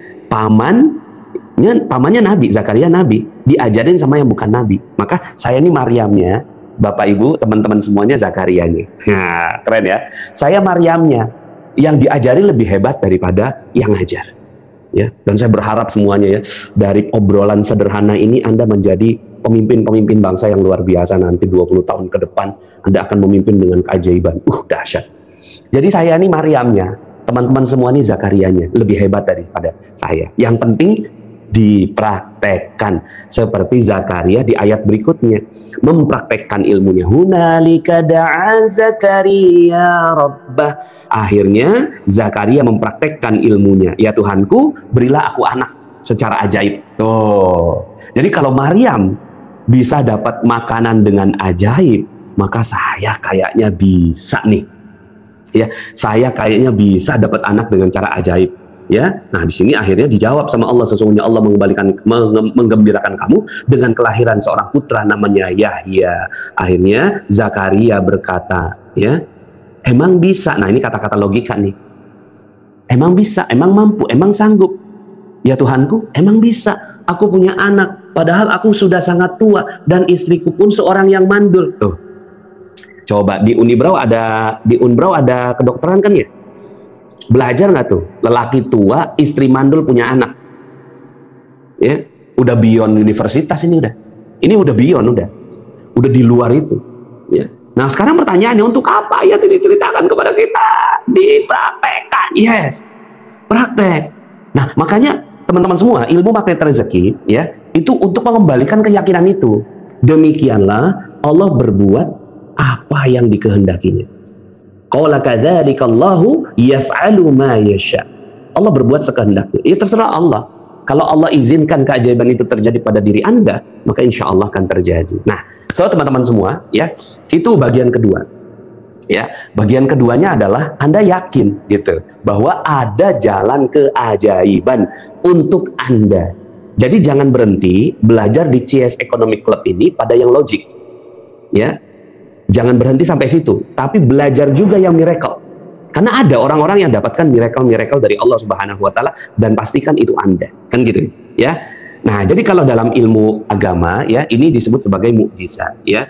Pamannya Nabi, Zakaria Nabi, diajarin sama yang bukan Nabi. Maka saya ini Maryamnya, Bapak Ibu, teman-teman semuanya Zakarianya. Nah, keren ya. Saya Maryamnya, yang diajari lebih hebat daripada yang ngajar. Ya, dan saya berharap semuanya ya, dari obrolan sederhana ini Anda menjadi pemimpin-pemimpin bangsa yang luar biasa nanti 20 tahun ke depan. Anda akan memimpin dengan keajaiban. Dahsyat. Jadi saya ini Maryamnya, teman-teman semua ini Zakarianya, lebih hebat daripada saya. Yang penting dipraktekkan seperti Zakaria di ayat berikutnya, mempraktekkan ilmunya. Hunalika da'a Zakaria rabbah. Akhirnya Zakaria mempraktekkan ilmunya. Ya Tuhanku, berilah aku anak secara ajaib. Jadi kalau Maryam bisa dapat makanan dengan ajaib, maka saya kayaknya bisa nih. Ya, saya kayaknya bisa dapat anak dengan cara ajaib. Ya, nah di sini akhirnya dijawab sama Allah, sesungguhnya Allah menggembirakan kamu dengan kelahiran seorang putra namanya Yahya. Akhirnya Zakaria berkata, ya, emang bisa. Nah ini kata-kata logika nih. Emang bisa, emang mampu, emang sanggup. Ya Tuhanku, emang bisa. Aku punya anak, padahal aku sudah sangat tua dan istriku pun seorang yang mandul. Tuh, coba di Unbrau ada kedokteran kan ya? Belajar nggak tuh, lelaki tua istri mandul punya anak ya, udah beyond universitas ini, udah beyond, udah di luar itu ya. Nah sekarang pertanyaannya, untuk apa ayat ini diceritakan kepada kita? Dipraktekkan. Yes, praktek. Nah makanya teman-teman semua, ilmu magnet rezeki ya, itu untuk mengembalikan keyakinan itu. Demikianlah Allah berbuat apa yang dikehendakinya. Qala kadzalika Allahu yaf'alu ma yasha. Allah berbuat sekehendaknya. Ya terserah Allah. Kalau Allah izinkan keajaiban itu terjadi pada diri Anda, maka insya Allah akan terjadi. Nah, so teman-teman semua, ya, itu bagian kedua. Ya, bagian keduanya adalah Anda yakin gitu bahwa ada jalan keajaiban untuk Anda. Jadi jangan berhenti belajar di CS Economic Club ini pada yang logik. Ya. Jangan berhenti sampai situ, tapi belajar juga yang miracle. Karena ada orang-orang yang dapatkan miracle-miracle dari Allah Subhanahu wa taala dan pastikan itu Anda. Kan gitu, ya. Nah, jadi kalau dalam ilmu agama ya, ini disebut sebagai mukjizat, ya.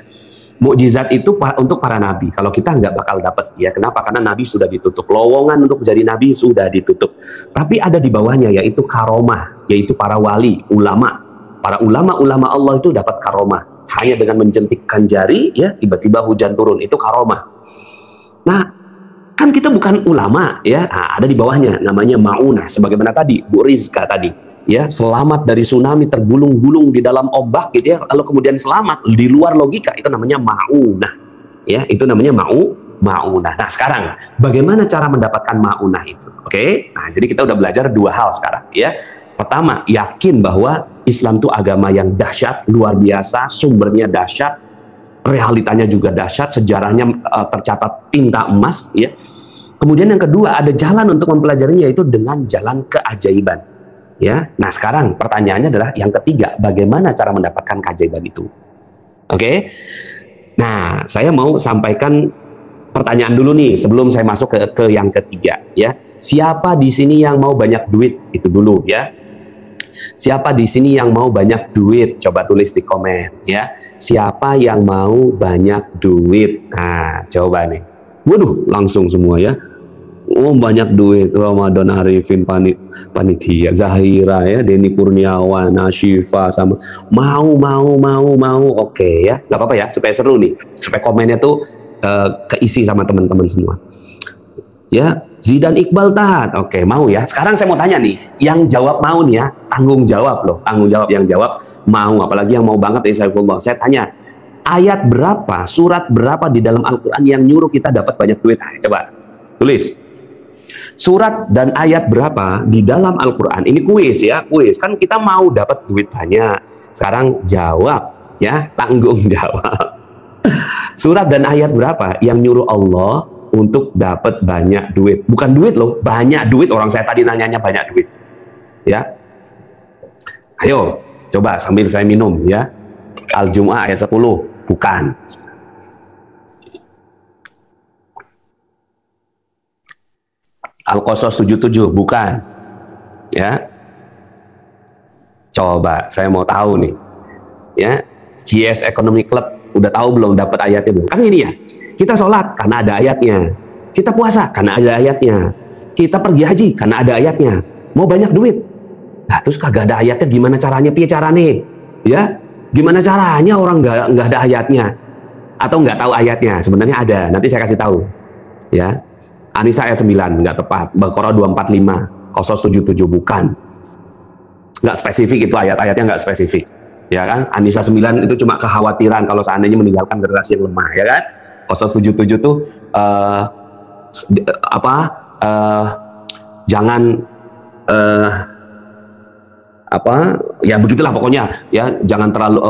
Mukjizat itu untuk para nabi. Kalau kita nggak bakal dapat, ya. Kenapa? Karena nabi sudah ditutup. Lowongan untuk menjadi nabi sudah ditutup. Tapi ada di bawahnya, yaitu karomah, yaitu para wali, ulama. Para ulama-ulama Allah itu dapat karomah. Hanya dengan menjentikkan jari, ya, tiba-tiba hujan turun. Itu karomah. Nah, kan kita bukan ulama, ya. Nah, ada di bawahnya, namanya maunah. Sebagaimana tadi, Bu Rizka tadi, ya, selamat dari tsunami, tergulung-gulung di dalam ombak, gitu ya. Lalu kemudian selamat di luar logika, itu namanya maunah, ya. Itu namanya maunah. Nah, sekarang bagaimana cara mendapatkan maunah itu? Oke, nah jadi kita udah belajar dua hal sekarang, ya. Pertama, yakin bahwa Islam itu agama yang dahsyat, luar biasa, sumbernya dahsyat, realitanya juga dahsyat, sejarahnya tercatat tinta emas, ya. Kemudian yang kedua, ada jalan untuk mempelajarinya, yaitu dengan jalan keajaiban, ya. Nah, sekarang pertanyaannya adalah yang ketiga, bagaimana cara mendapatkan keajaiban itu? Oke. Nah, saya mau sampaikan pertanyaan dulu nih sebelum saya masuk ke yang ketiga, ya. Siapa di sini yang mau banyak duit? Itu dulu, ya. Siapa di sini yang mau banyak duit? Coba tulis di komen, ya. Siapa yang mau banyak duit? Nah, coba nih. Waduh, langsung semua, ya. Oh, banyak duit. Ramadan Arifin, panitia, Zahira, ya, Denny Kurniawan, Nashifa, sama mau. Oke, ya. Gak apa-apa ya, supaya seru nih. Supaya komennya tuh keisi sama teman-teman semua. Ya, Zidan Iqbal taat. Oke, mau ya. Sekarang saya mau tanya nih, yang jawab mau nih ya, tanggung jawab loh, tanggung jawab yang jawab mau, apalagi yang mau banget ya Saifullah. Saya tanya, ayat berapa, surat berapa di dalam Al-Quran yang nyuruh kita dapat banyak duit? Coba tulis. Surat dan ayat berapa di dalam Al-Quran? Ini kuis ya, kuis. Kan kita mau dapat duit banyak. Sekarang jawab ya, tanggung jawab. Surat dan ayat berapa yang nyuruh Allah untuk dapat banyak duit? Bukan duit loh, banyak duit. Orang saya tadi nanyanya banyak duit. Ya. Ayo, coba sambil saya minum ya. Al-Jum'ah ayat 10, bukan. Al-Qasas 77, bukan. Ya. Coba, saya mau tahu nih. Ya, CS Economic Club udah tahu belum dapat ayatnya belum? Kan ini ya. Kita sholat karena ada ayatnya. Kita puasa karena ada ayatnya. Kita pergi haji karena ada ayatnya. Mau banyak duit. Nah, terus kagak ada ayatnya, gimana caranya? Piye carane? Ya, gimana caranya orang nggak ada ayatnya? Atau nggak tahu ayatnya? Sebenarnya ada. Nanti saya kasih tahu. Ya, An-Nisa ayat 9 nggak tepat. Baqarah 245, Qasas 77 bukan. Nggak spesifik itu ayat-ayatnya, nggak spesifik. Ya kan? An-Nisa 9 itu cuma kekhawatiran kalau seandainya meninggalkan generasi yang lemah, ya kan? Qasas 77 tuh jangan ya begitulah pokoknya ya, jangan terlalu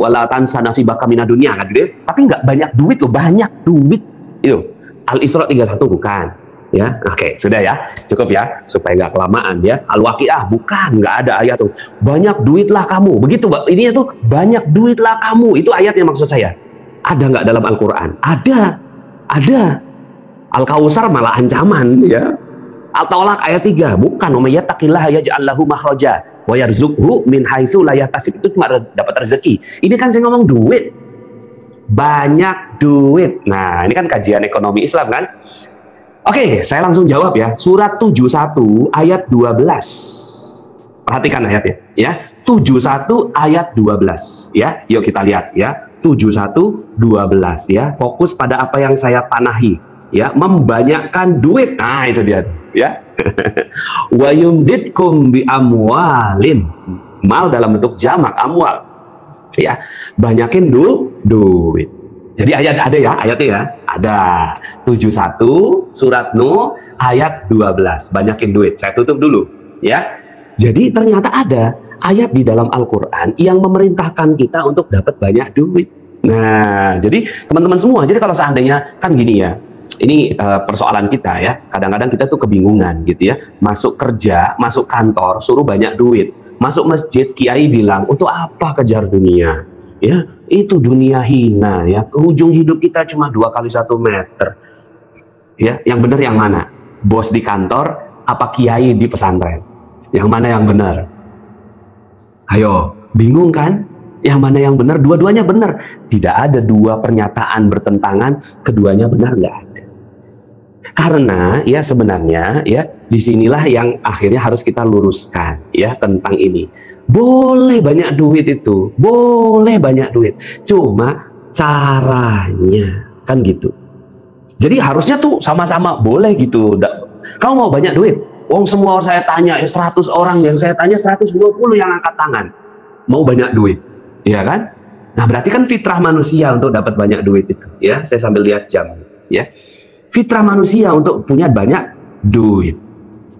wala tansa nasibaka minad dunya kan gitu. Tapi nggak banyak duit loh, banyak duit itu. Al-Isra 31 bukan ya. Oke, sudah ya, cukup ya supaya nggak kelamaan ya. Al-Waqiah bukan, nggak ada ayat tuh banyak duitlah kamu begitu. Ini tuh banyak duitlah kamu, itu ayatnya maksud saya. Ada nggak dalam Al-Quran? Ada. Al-Kautsar malah ancaman ya. Al-Talaq ayat 3 bukan. Wa may yattaqillaha yaj'al lahu makhraja wa yarzuqhu min haitsu la yahtasib. Itu cuma dapat rezeki. Ini kan saya ngomong duit. Banyak duit. Nah, ini kan kajian ekonomi Islam kan? Oke, saya langsung jawab ya. Surat 71 ayat 12. Perhatikan ayatnya ya. 71 ayat 12 ya. Yuk kita lihat ya. 71 12 ya. Fokus pada apa yang saya panahi ya, membanyakkan duit. Nah, itu dia ya. Wa yumditkum bi amwalin. Mal dalam bentuk jamak amwal. Ya, banyakin duit. Jadi ayat ada ya, ayatnya ya. Ada 71 surat Nuh ayat 12. Banyakin duit. Saya tutup dulu ya. Jadi ternyata ada ayat di dalam Al-Quran yang memerintahkan kita untuk dapat banyak duit. Nah, jadi teman-teman semua, jadi kalau seandainya kan gini ya, ini persoalan kita ya, kadang-kadang kita tuh kebingungan gitu ya, masuk kerja, masuk kantor, suruh banyak duit, masuk masjid, kiai bilang untuk apa kejar dunia? Ya, itu dunia hina ya, ke ujung hidup kita cuma 2 kali 1 meter. Ya, yang benar yang mana? Bos di kantor, apa kiai di pesantren? Yang mana yang benar? Ayo, bingung kan? Yang mana yang benar? Dua-duanya benar. Tidak ada 2 pernyataan bertentangan, keduanya benar, nggak ada. Karena ya sebenarnya ya disinilah yang akhirnya harus kita luruskan ya tentang ini. Boleh banyak duit itu, boleh banyak duit. Cuma caranya kan gitu. Jadi harusnya tuh sama-sama boleh gitu. Kamu mau banyak duit? Wong semua saya tanya 100 orang yang saya tanya 120 yang angkat tangan mau banyak duit. Iya kan? Nah, berarti kan fitrah manusia untuk dapat banyak duit itu, ya. Saya sambil lihat jam, ya. Fitrah manusia untuk punya banyak duit.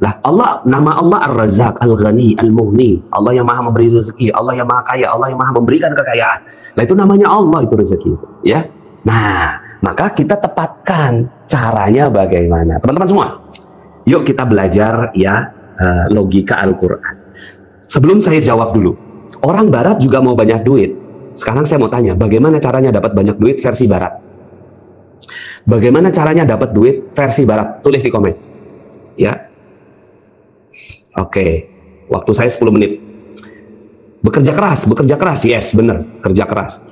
Lah, Allah, nama Allah Ar-Razzaq, Al-Ghani, Al-Mughni. Allah yang Maha memberi rezeki, Allah yang Maha Kaya, Allah yang Maha memberikan kekayaan. Lah, itu namanya Allah itu rezeki, ya. Nah, maka kita tepatkan caranya bagaimana. Teman-teman semua, yuk kita belajar ya logika Al-Qur'an. Sebelum saya jawab dulu, orang Barat juga mau banyak duit. Sekarang saya mau tanya, bagaimana caranya dapat banyak duit versi Barat? Bagaimana caranya dapat duit versi Barat? Tulis di komen. Ya. Oke. Waktu saya 10 menit. Bekerja keras, yes, benar, kerja keras.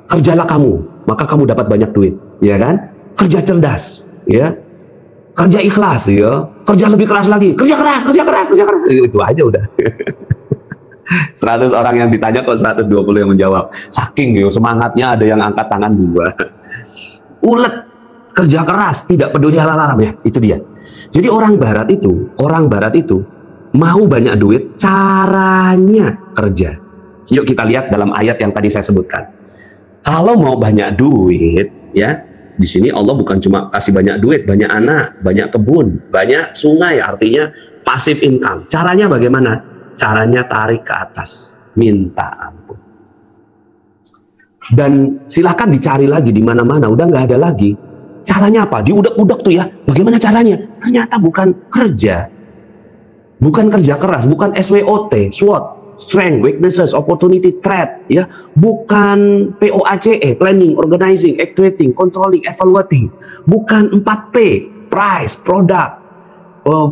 Kerjalah kamu, maka kamu dapat banyak duit, ya kan? Kerja cerdas, ya. Kerja ikhlas, ya. Kerja lebih keras lagi. Kerja keras. Itu aja udah. 100 orang yang ditanya kok 120 yang menjawab. Saking gitu semangatnya ada yang angkat tangan 2. Ulet, kerja keras, tidak peduli halal haram ya. Itu dia. Jadi orang barat itu mau banyak duit, caranya kerja. Yuk kita lihat dalam ayat yang tadi saya sebutkan. Kalau mau banyak duit ya, di sini Allah bukan cuma kasih banyak duit, banyak anak, banyak kebun, banyak sungai, artinya passive income. Caranya bagaimana? Caranya tarik ke atas, minta ampun. Dan silahkan dicari lagi di mana-mana, udah nggak ada lagi. Caranya apa? Diudak-udak tuh ya. Bagaimana caranya? Ternyata bukan kerja keras, bukan SWOT, SWOT, strength, weaknesses, opportunity, threat, ya. Bukan POACE, planning, organizing, actuating, controlling, evaluating. Bukan 4P, price, product,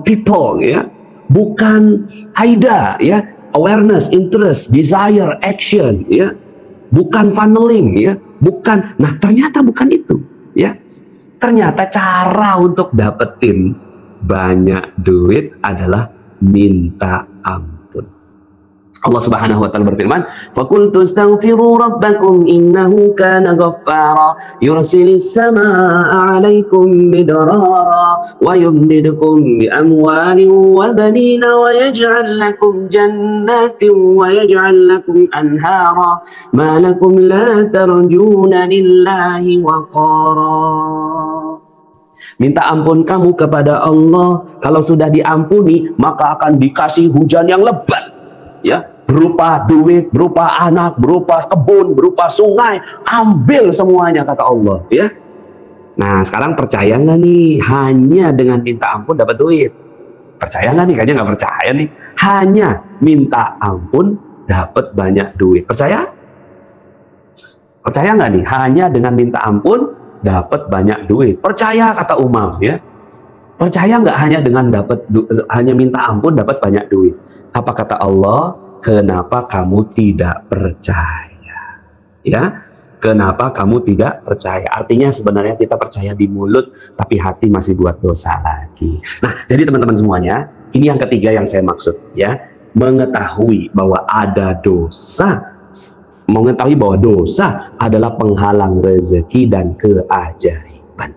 people, ya. Bukan AIDA, ya, awareness, interest, desire, action, ya, bukan funneling, ya, bukan. Nah, ternyata bukan itu, ya. Ternyata cara untuk dapetin banyak duit adalah minta ampun. Allah Subhanahu wa taala berfirman, "Faqultu astaghfiru rabbakum innahu kana ghaffara yursilis samaa'a 'alaikum bidrara wa yumdidukum bi amwalin wa banina wa yaj'al lakum jannatin wa yaj'al lakum anhara ma lakum la tarjuna lillahi waqara." Minta ampun kamu kepada Allah. Kalau sudah diampuni, maka akan dikasih hujan yang lebat, ya, berupa duit, berupa anak, berupa kebun, berupa sungai. Ambil semuanya, kata Allah, ya. Nah, sekarang percaya nggak nih hanya dengan minta ampun dapat duit? Percaya nggak nih? Kayaknya nggak percaya nih. Hanya minta ampun dapat banyak duit. Percaya? Percaya nggak nih? Hanya dengan minta ampun dapat banyak duit. Percaya, kata Umam, ya. Percaya nggak hanya dengan hanya minta ampun dapat banyak duit? Apa kata Allah? Kenapa kamu tidak percaya? Ya, kenapa kamu tidak percaya? Artinya sebenarnya kita percaya di mulut, tapi hati masih buat dosa lagi. Nah, jadi teman-teman semuanya, ini yang ketiga yang saya maksud, ya, mengetahui bahwa ada dosa. Mengetahui bahwa dosa adalah penghalang rezeki dan keajaiban.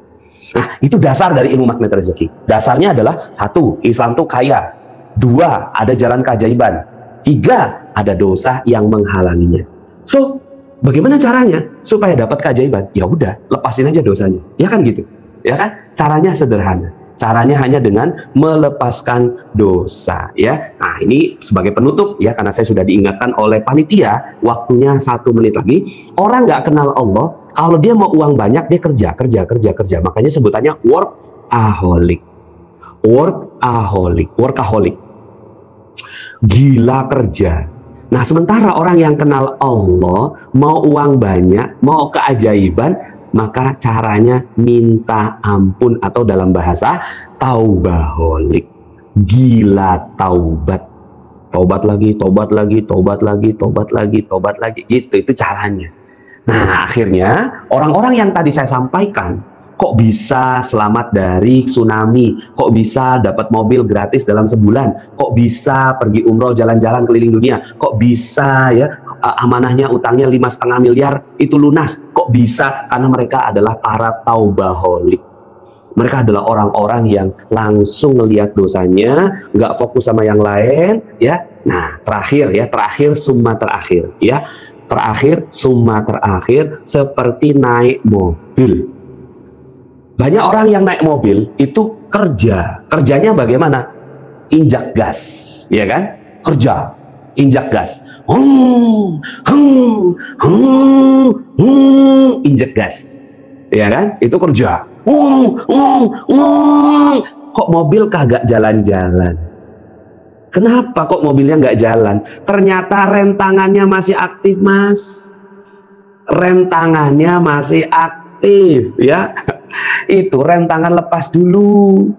Nah, itu dasar dari ilmu magnet rezeki. Dasarnya adalah 1, Islam itu kaya. 2, ada jalan keajaiban. 3, ada dosa yang menghalanginya. So, bagaimana caranya supaya dapat keajaiban? Ya udah, lepasin aja dosanya. Ya kan gitu. Ya kan? Caranya sederhana. Caranya hanya dengan melepaskan dosa, ya. Nah, ini sebagai penutup, ya, karena saya sudah diingatkan oleh panitia, waktunya 1 menit lagi. Orang nggak kenal Allah, kalau dia mau uang banyak, dia kerja. Makanya sebutannya workaholic. Workaholic. Gila kerja. Nah, sementara orang yang kenal Allah, mau uang banyak, mau keajaiban, maka caranya minta ampun, atau dalam bahasa taubaholik. Gila taubat. Tobat lagi. Gitu, itu caranya. Nah, akhirnya orang-orang yang tadi saya sampaikan, kok bisa selamat dari tsunami, kok bisa dapat mobil gratis dalam sebulan, kok bisa pergi umroh jalan-jalan keliling dunia, kok bisa ya amanahnya utangnya 5,5 miliar itu lunas, kok bisa? Karena mereka adalah para taubaholik. Mereka adalah orang-orang yang langsung melihat dosanya, nggak fokus sama yang lain, ya. Nah, terakhir summa terakhir, ya. Summa terakhir seperti naik mobil. Banyak orang yang naik mobil itu kerjanya bagaimana? Injak gas, ya kan? Injak gas. Injak gas, ya kan? Itu kerja. Kok mobil kagak jalan-jalan? Kenapa kok mobilnya nggak jalan? Ternyata rem tangannya masih aktif, Mas. Rem tangannya masih aktif, ya. Itu rem tangan lepas dulu.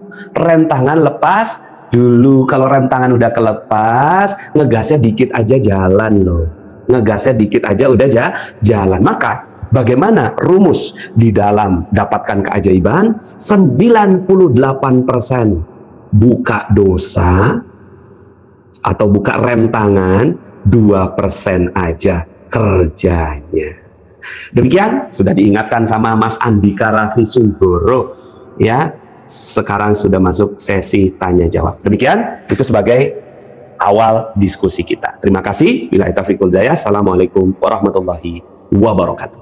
Kalau rem tangan udah kelepas, ngegasnya dikit aja jalan loh. Udah jalan. Maka bagaimana rumus di dalam dapatkan keajaiban? 98% buka dosa atau buka rem tangan, 2% aja kerjanya. Demikian sudah diingatkan sama Mas Andika Raffi Sundoro, ya. Sekarang sudah masuk sesi tanya jawab. Demikian itu sebagai awal diskusi kita. Terima kasih. Billahi taufiq wal hidayah. Assalamualaikum warahmatullahi wabarakatuh.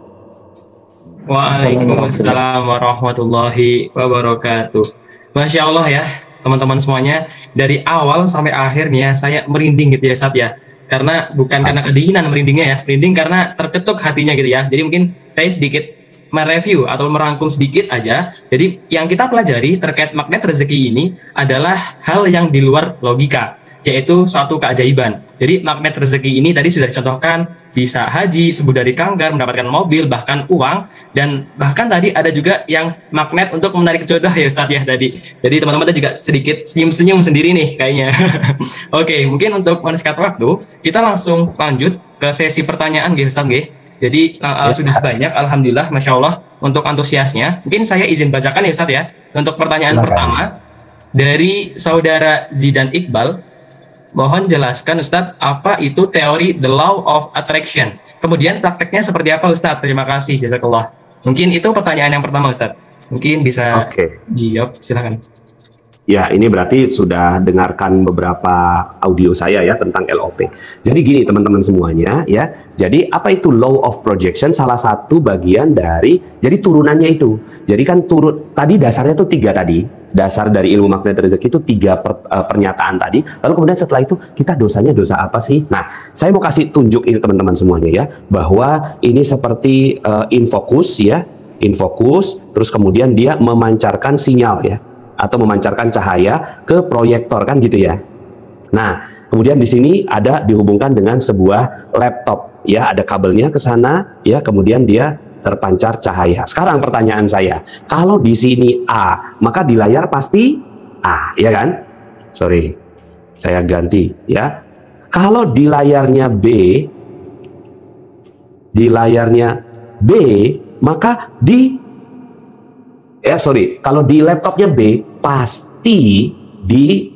Waalaikumsalam warahmatullahi wabarakatuh. Masya Allah ya teman-teman semuanya, dari awal sampai akhir nih ya saya merinding gitu ya Ustaz ya. Karena bukan karena kedinginan merindingnya ya, merinding karena terketuk hatinya gitu ya. Jadi mungkin saya sedikit mereview atau merangkum sedikit aja. Jadi yang kita pelajari terkait magnet rezeki ini adalah hal yang di luar logika, yaitu suatu keajaiban. Jadi magnet rezeki ini tadi sudah dicontohkan, bisa haji, sembuh dari kanker, mendapatkan mobil, bahkan uang, dan bahkan tadi ada juga yang magnet untuk menarik jodoh ya Ustaz ya tadi. Jadi teman-teman tadi juga sedikit senyum-senyum sendiri nih kayaknya. Oke, mungkin untuk menyingkat waktu, kita langsung lanjut ke sesi pertanyaan gitu Ustaz ya. Jadi sudah banyak, alhamdulillah, masya Allah untuk antusiasnya. Mungkin saya izin bacakan ya Ustaz ya. Untuk pertanyaan pertama dari saudara Zidan Iqbal, mohon jelaskan Ustaz apa itu teori the law of attraction. Kemudian prakteknya seperti apa Ustaz? Terima kasih, jazakallah. Mungkin itu pertanyaan yang pertama Ustaz. Mungkin bisa dijawab, silakan. Ya, ini berarti sudah dengarkan beberapa audio saya ya tentang LOP. Jadi gini teman-teman semuanya ya. Jadi apa itu law of projection? Salah satu bagian dari, jadi turunannya itu. Jadi kan tadi dasarnya itu 3 tadi. Dasar dari ilmu magnet rezeki itu 3 pernyataan tadi. Lalu kemudian setelah itu kita dosanya dosa apa sih? Nah, saya mau kasih tunjuk ini teman-teman semuanya ya, bahwa ini seperti infocus ya, infocus. Terus kemudian dia memancarkan sinyal ya, atau memancarkan cahaya ke proyektor kan gitu ya. Nah, kemudian di sini ada dihubungkan dengan sebuah laptop ya, ada kabelnya ke sana ya, kemudian dia terpancar cahaya. Sekarang pertanyaan saya, kalau di sini A, maka di layar pasti A, ya kan? Sorry, saya ganti ya. Kalau di layarnya B, maka kalau di laptopnya B pasti di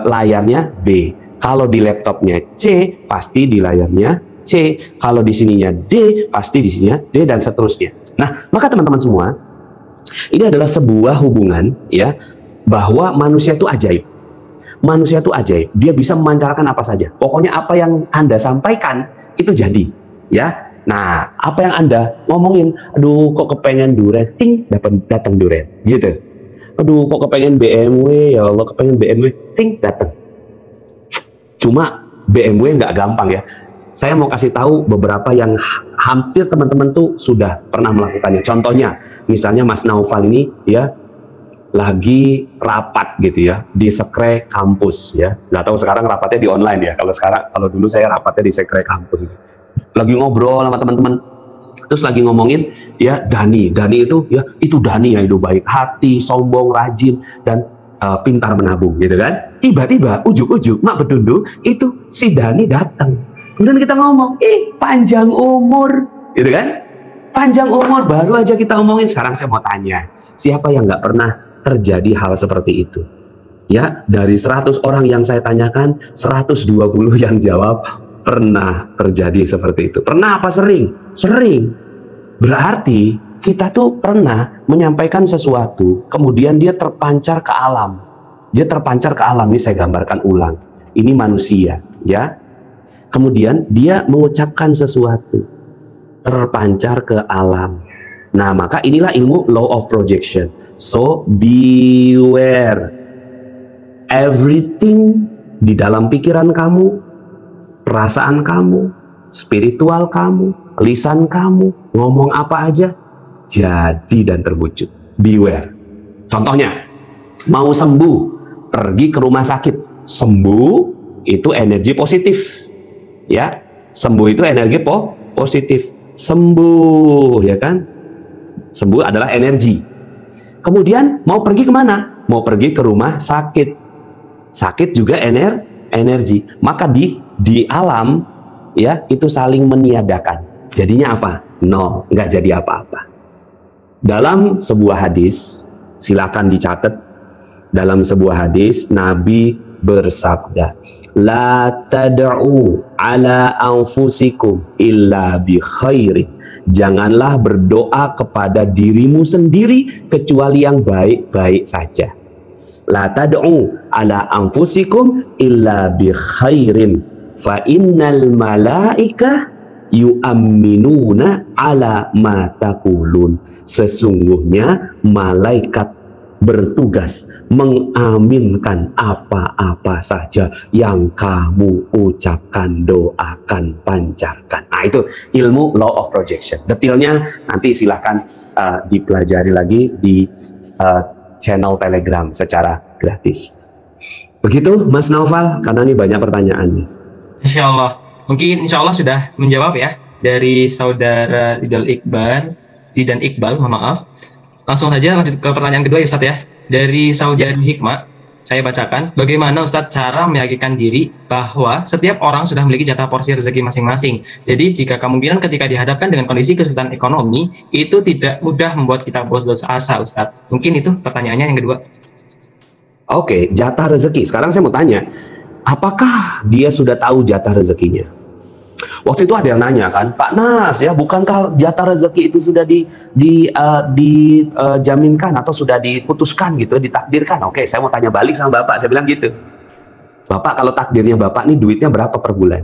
layarnya B. Kalau di laptopnya C pasti di layarnya C. Kalau di sininya D pasti di sininya D, dan seterusnya. Nah, maka teman-teman semua, ini adalah sebuah hubungan ya, bahwa manusia itu ajaib. Manusia itu ajaib. Dia bisa memancarkan apa saja. Pokoknya apa yang Anda sampaikan itu jadi ya. Nah, apa yang Anda ngomongin, aduh kok kepengen durian, ting datang durian, gitu. Aduh, kok kepengen BMW, ya Allah, kepengen BMW. Ting, datang. Cuma BMW nggak gampang ya. Saya mau kasih tahu beberapa yang hampir teman-teman tuh sudah pernah melakukannya. Contohnya, misalnya Mas Naufal ini ya lagi rapat gitu ya di sekre kampus ya. Nggak tahu sekarang rapatnya di online ya. Kalau dulu saya rapatnya di sekre kampus. Lagi ngobrol sama teman-teman. Terus lagi ngomongin ya Dani itu ya itu Dani ya itu baik hati, sombong, rajin dan pintar menabung gitu kan. Tiba-tiba ujuk-ujuk mak bedundu itu si Dani datang. Kemudian kita ngomong, panjang umur, gitu kan? Panjang umur, baru aja kita ngomongin. Sekarang saya mau tanya, siapa yang nggak pernah terjadi hal seperti itu? Ya, dari 100 orang yang saya tanyakan, 120 yang jawab pernah terjadi seperti itu. Pernah apa sering? Sering. Berarti kita tuh pernah menyampaikan sesuatu, kemudian dia terpancar ke alam. Dia terpancar ke alam, ini saya gambarkan ulang. Ini manusia, ya. Kemudian dia mengucapkan sesuatu, terpancar ke alam. Nah, maka inilah ilmu law of projection. So, beware. Everything di dalam pikiran kamu, perasaan kamu, spiritual kamu, lisan kamu, ngomong apa aja, jadi dan terwujud. Beware. Contohnya, mau sembuh, pergi ke rumah sakit. Sembuh, itu energi positif. Ya, sembuh itu energi positif. Sembuh, ya kan? Sembuh adalah energi. Kemudian mau pergi kemana? Mau pergi ke rumah sakit. Sakit juga energi. Maka di alam ya itu saling meniadakan. Jadinya apa? Nol, nggak jadi apa-apa. Dalam sebuah hadis, silakan dicatat. Dalam sebuah hadis Nabi bersabda, la tad'u ala anfusikum illa bi khairin. Janganlah berdoa kepada dirimu sendiri kecuali yang baik-baik saja. La tad'u ala anfusikum illa bi khairin fa innal malaika yu'minuna ala ma taqulun. Sesungguhnya malaikat bertugas mengaminkan apa-apa saja yang kamu ucapkan, doakan, pancarkan. Nah, itu ilmu law of projection. Detailnya nanti silahkan dipelajari lagi di channel Telegram secara gratis. Begitu Mas Naufal, karena ini banyak pertanyaannya. Insya Allah. Mungkin insya Allah sudah menjawab ya dari saudara Zidan Iqbal, mohon maaf. Langsung saja lanjut ke pertanyaan kedua ya Ustadz ya. Dari saudari Hikmah, saya bacakan. Bagaimana Ustadz cara meyakinkan diri bahwa setiap orang sudah memiliki jatah porsi rezeki masing-masing. Jadi jika kemungkinan ketika dihadapkan dengan kondisi kesulitan ekonomi, itu tidak mudah membuat kita putus asa Ustadz. Mungkin itu pertanyaannya yang kedua. Oke, jatah rezeki. Sekarang saya mau tanya, apakah dia sudah tahu jatah rezekinya? Waktu itu ada yang nanya kan, Pak Nas ya, bukankah jatah rezeki itu sudah dijaminkan atau sudah diputuskan gitu, ditakdirkan? Oke, saya mau tanya balik sama Bapak, saya bilang gitu. Bapak, kalau takdirnya Bapak nih duitnya berapa per bulan?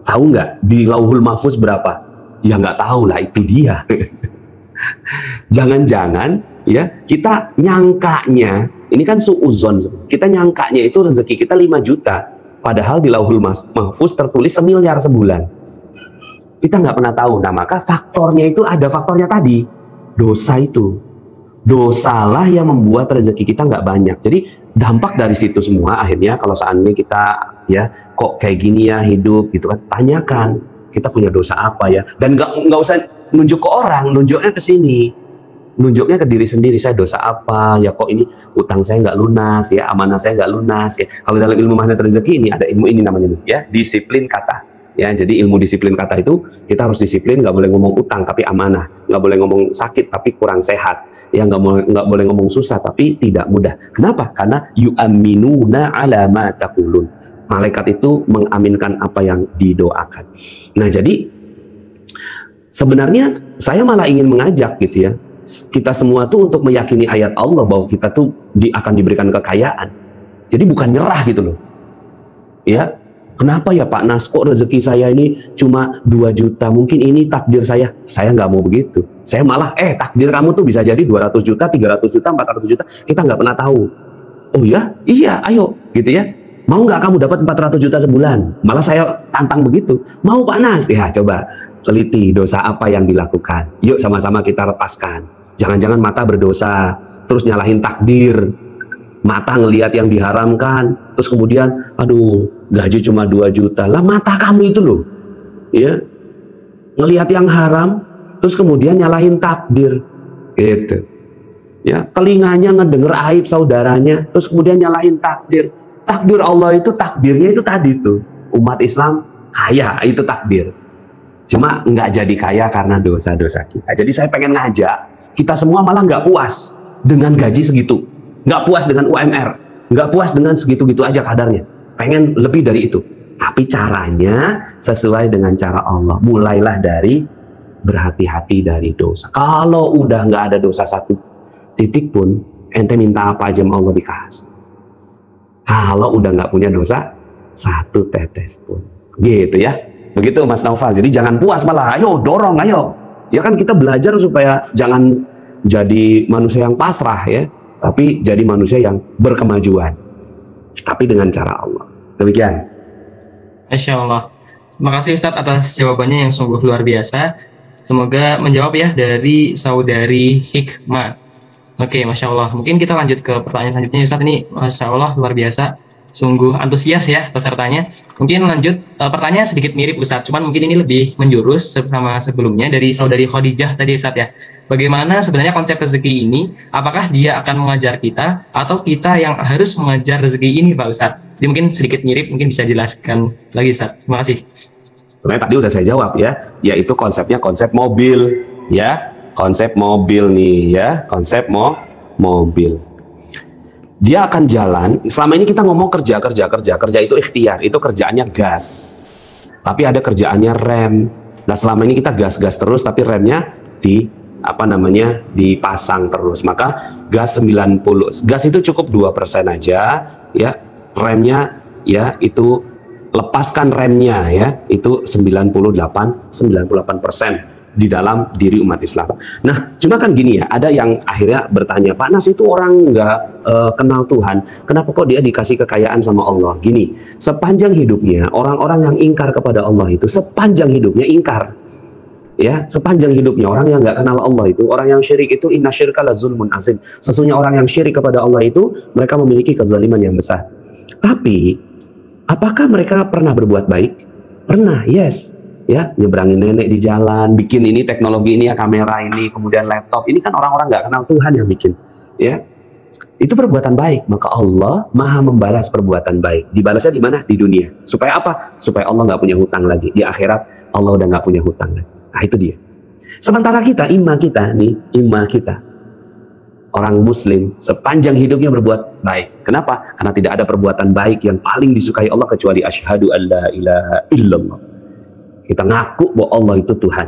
Tahu nggak? Di Lauhul Mahfuz berapa? Ya nggak tahu lah, itu dia. Jangan-jangan ya kita nyangkanya, ini kan suuzon, kita nyangkanya itu rezeki kita 5 juta. Padahal di Lauhul Mahfuz tertulis 1 miliar sebulan. Kita nggak pernah tahu. Nah, maka faktornya itu ada faktornya tadi. Dosa itu. Dosalah yang membuat rezeki kita nggak banyak. Jadi dampak dari situ semua akhirnya kalau seandainya kita ya kok kayak gini ya hidup gitu kan. Tanyakan kita punya dosa apa ya. Dan nggak usah nunjuk ke orang, nunjuknya ke sini. Nunjuknya ke diri sendiri, saya dosa apa ya, kok ini utang saya nggak lunas ya, amanah saya nggak lunas ya. Kalau dalam ilmu magnet rezeki ini ada ilmu ini namanya ya, disiplin kata ya. Jadi ilmu disiplin kata itu kita harus disiplin, nggak boleh ngomong utang tapi amanah, nggak boleh ngomong sakit tapi kurang sehat ya, nggak boleh ngomong susah tapi tidak mudah. Kenapa? Karena yu'minuna ala ma taqulun. Malaikat itu mengaminkan apa yang didoakan. Nah, jadi sebenarnya saya malah ingin mengajak gitu ya, kita semua tuh untuk meyakini ayat Allah bahwa kita tuh akan diberikan kekayaan. Jadi bukan nyerah gitu loh. Ya, Kenapa ya Pak Nas, kok rezeki saya ini cuma 2 juta, mungkin ini takdir saya. Saya nggak mau begitu. Saya malah, takdir kamu tuh bisa jadi 200 juta, 300 juta, 400 juta, kita nggak pernah tahu. Oh ya? Iya, ayo, gitu ya. Mau nggak kamu dapat 400 juta sebulan? Malah saya tantang begitu. Mau Pak Nas? Ya coba, teliti dosa apa yang dilakukan. Yuk sama-sama kita lepaskan. Jangan-jangan mata berdosa, terus nyalahin takdir. Mata ngelihat yang diharamkan, terus kemudian, aduh, gaji cuma 2 juta. Lah mata kamu itu loh, ya, ngelihat yang haram, terus kemudian nyalahin takdir, gitu. Ya, telinganya ngedenger aib saudaranya, terus kemudian nyalahin takdir. Takdir Allah itu, takdirnya itu tadi tuh, umat Islam kaya, itu takdir. Cuma nggak jadi kaya karena dosa-dosa kita. Jadi saya pengen ngajak, kita semua malah nggak puas dengan gaji segitu. Nggak puas dengan UMR, nggak puas dengan segitu-gitu aja kadarnya, pengen lebih dari itu. Tapi caranya sesuai dengan cara Allah. Mulailah dari berhati-hati dari dosa. Kalau udah nggak ada dosa 1 titik pun, ente minta apa aja sama Allah dikasih. Kalau udah nggak punya dosa 1 tetes pun, gitu ya. Begitu Mas Naufal. Jadi jangan puas, malah ayo dorong, ayo. Ya kan kita belajar supaya jangan jadi manusia yang pasrah ya, tapi jadi manusia yang berkemajuan, tapi dengan cara Allah. Demikian. Masya Allah. Terima kasih Ustadz atas jawabannya yang sungguh luar biasa. Semoga menjawab ya dari saudari Hikmah. Oke, Masya Allah. Mungkin kita lanjut ke pertanyaan selanjutnya Ustadz. Ini Masya Allah luar biasa. Sungguh antusias ya pesertanya. Mungkin lanjut, pertanyaan sedikit mirip Ustadz, cuman mungkin ini lebih menjurus sama sebelumnya dari saudari Khadijah tadi Ustadz ya. Bagaimana sebenarnya konsep rezeki ini? Apakah dia akan mengajar kita atau kita yang harus mengajar rezeki ini Pak Ustadz? Jadi mungkin sedikit mirip, mungkin bisa jelaskan lagi Ustadz. Terima kasih. Sebenarnya tadi udah saya jawab ya, yaitu konsepnya konsep mobil ya, konsep mobil nih ya, konsep mobil. Dia akan jalan, selama ini kita ngomong kerja itu ikhtiar, itu kerjaannya gas. Tapi ada kerjaannya rem. Nah selama ini kita gas terus, tapi remnya dipasang terus. Maka gas 90, gas itu cukup 2% aja ya, remnya ya itu lepaskan remnya ya, itu 98% di dalam diri umat Islam. Nah, cuma kan gini ya, ada yang akhirnya bertanya, Pak Nas itu orang nggak kenal Tuhan, kenapa kok dia dikasih kekayaan sama Allah? Gini, sepanjang hidupnya orang-orang yang ingkar kepada Allah itu sepanjang hidupnya ingkar. Ya, sepanjang hidupnya orang yang nggak kenal Allah itu, orang yang syirik itu, inna syirka la zulmun azim. Sesungguhnya orang yang syirik kepada Allah itu mereka memiliki kezaliman yang besar. Tapi apakah mereka pernah berbuat baik? Pernah, yes. Ya, nyebrangin nenek di jalan, bikin ini teknologi ini ya, kamera ini, kemudian laptop ini kan orang-orang nggak kenal Tuhan yang bikin, ya. Itu perbuatan baik, maka Allah maha membalas perbuatan baik. Dibalasnya di mana? Di dunia. Supaya apa? Supaya Allah nggak punya hutang lagi. Di akhirat Allah udah nggak punya hutang lagi. Nah itu dia. Sementara kita, imam kita, orang Muslim sepanjang hidupnya berbuat baik. Kenapa? Karena tidak ada perbuatan baik yang paling disukai Allah kecuali asyhadu an la ilaha illallah. Kita ngaku bahwa Allah itu Tuhan.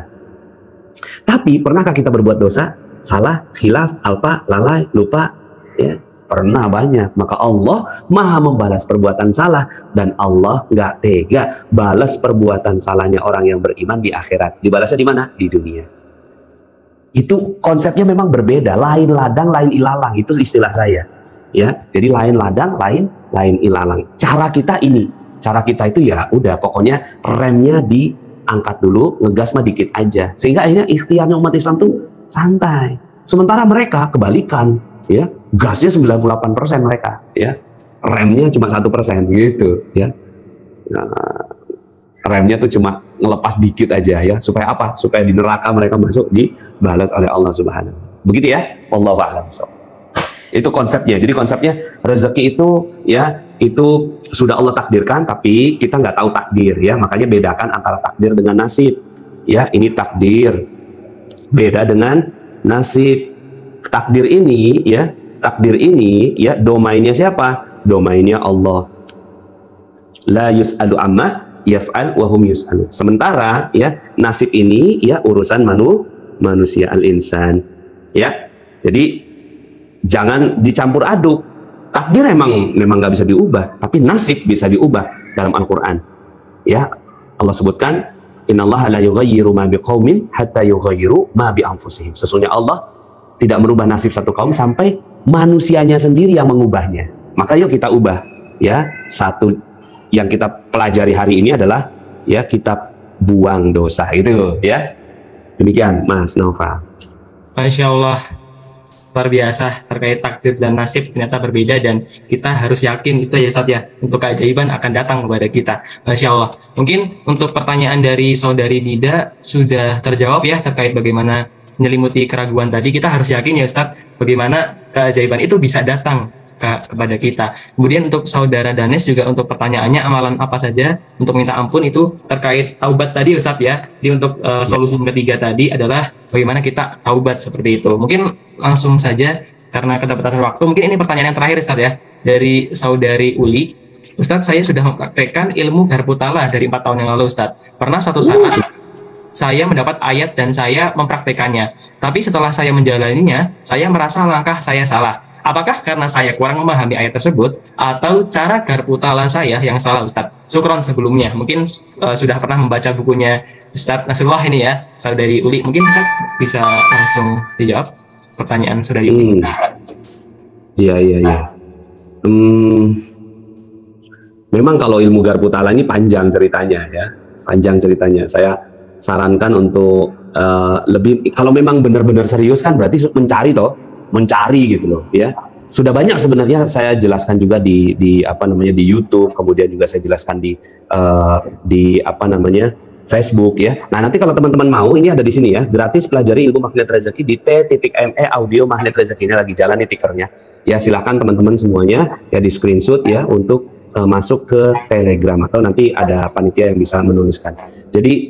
Tapi pernahkah kita berbuat dosa? Salah, khilaf, alpa, lalai, lupa? Ya, pernah banyak. Maka Allah maha membalas perbuatan salah. Dan Allah nggak tega balas perbuatan salahnya orang yang beriman di akhirat. Dibalasnya di mana? Di dunia. Itu konsepnya memang berbeda. Lain ladang, lain ilalang. Itu istilah saya. Ya, jadi lain ladang, lain ilalang. Cara kita ini. Cara kita itu ya udah pokoknya remnya diangkat dulu, ngegas mah dikit aja. Sehingga akhirnya ikhtiarnya umat Islam tuh santai. Sementara mereka kebalikan, ya, gasnya 98% mereka, ya. Remnya cuma 1% gitu, ya. Nah, remnya tuh cuma ngelepas dikit aja ya, supaya apa? Supaya di neraka mereka masuk dibalas oleh Allah Subhanahu. Begitu ya? Wallahu a'lam. Itu konsepnya. Jadi konsepnya rezeki itu ya itu sudah Allah takdirkan, tapi kita nggak tahu takdir ya. Makanya bedakan antara takdir dengan nasib. Ya, ini takdir. Beda dengan nasib. Takdir ini ya domainnya siapa? Domainnya Allah. La yus'alu amma yaf'al wa hum yus'alu. Sementara ya nasib ini ya urusan manusia al-insan. Ya. Jadi jangan dicampur aduk. Takdir memang nggak bisa diubah, tapi nasib bisa diubah dalam Al-Quran. Ya, Allah sebutkan, innallaha la yughayyiru ma biqaumin hatta yughayyiru ma bi anfusihim. Sesungguhnya Allah tidak merubah nasib satu kaum sampai manusianya sendiri yang mengubahnya. Maka yuk kita ubah. Ya, satu yang kita pelajari hari ini adalah ya kita buang dosa itu ya. Demikian Mas Nova. Masya Allah, luar biasa terkait takdir dan nasib ternyata berbeda, dan kita harus yakin itu ya Ustaz ya, untuk keajaiban akan datang kepada kita. Masya Allah. Mungkin untuk pertanyaan dari saudari Dida sudah terjawab ya terkait bagaimana menyelimuti keraguan tadi. Kita harus yakin ya Ustaz bagaimana keajaiban itu bisa datang kepada kita. Kemudian untuk saudara Danes juga untuk pertanyaannya, amalan apa saja untuk minta ampun itu terkait taubat tadi Ustaz ya. Jadi untuk solusi ketiga tadi adalah bagaimana kita taubat seperti itu. Mungkin langsung saja karena keterbatasan waktu, mungkin ini pertanyaan yang terakhir Ustaz ya, dari saudari Uli. Ustaz, saya sudah mempraktekkan ilmu garpu tala dari 4 tahun yang lalu Ustaz. Pernah suatu saat saya mendapat ayat dan saya mempraktekannya. Tapi setelah saya menjalaninya, saya merasa langkah saya salah. Apakah karena saya kurang memahami ayat tersebut, atau cara garpu tala saya yang salah Ustaz? Syukron sebelumnya. Mungkin sudah pernah membaca bukunya Ustaz Nasrullah ini ya, saudari Uli. Mungkin Ustaz bisa langsung dijawab pertanyaan saudari Uli. Iya. Memang kalau ilmu garpu tala ini panjang ceritanya ya. Panjang ceritanya. Saya sarankan untuk lebih, kalau memang benar-benar serius kan berarti mencari gitu loh ya. Sudah banyak sebenarnya saya jelaskan juga di YouTube, kemudian juga saya jelaskan di Facebook ya. Nah, nanti kalau teman-teman mau, ini ada di sini ya, gratis pelajari ilmu magnet rezeki di t.me audio magnet rezeki, ini lagi jalan nih tikernya. Ya, silakan teman-teman semuanya ya di screenshot ya untuk masuk ke Telegram, atau nanti ada panitia yang bisa menuliskan. Jadi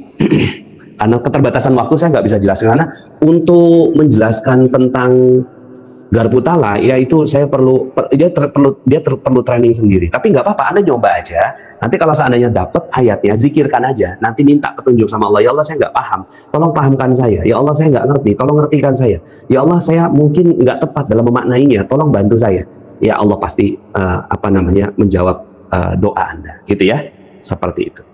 karena keterbatasan waktu saya nggak bisa jelaskan, karena untuk menjelaskan tentang garpu tala ya itu saya perlu training sendiri. Tapi nggak apa-apa, Anda nyoba aja. Nanti kalau seandainya dapat ayatnya, zikirkan aja. Nanti minta petunjuk sama Allah. Ya Allah, saya nggak paham, tolong pahamkan saya. Ya Allah, saya nggak ngerti, tolong ngertikan saya. Ya Allah, saya mungkin nggak tepat dalam memaknainya, tolong bantu saya. Ya Allah pasti menjawab doa Anda, gitu ya. Seperti itu.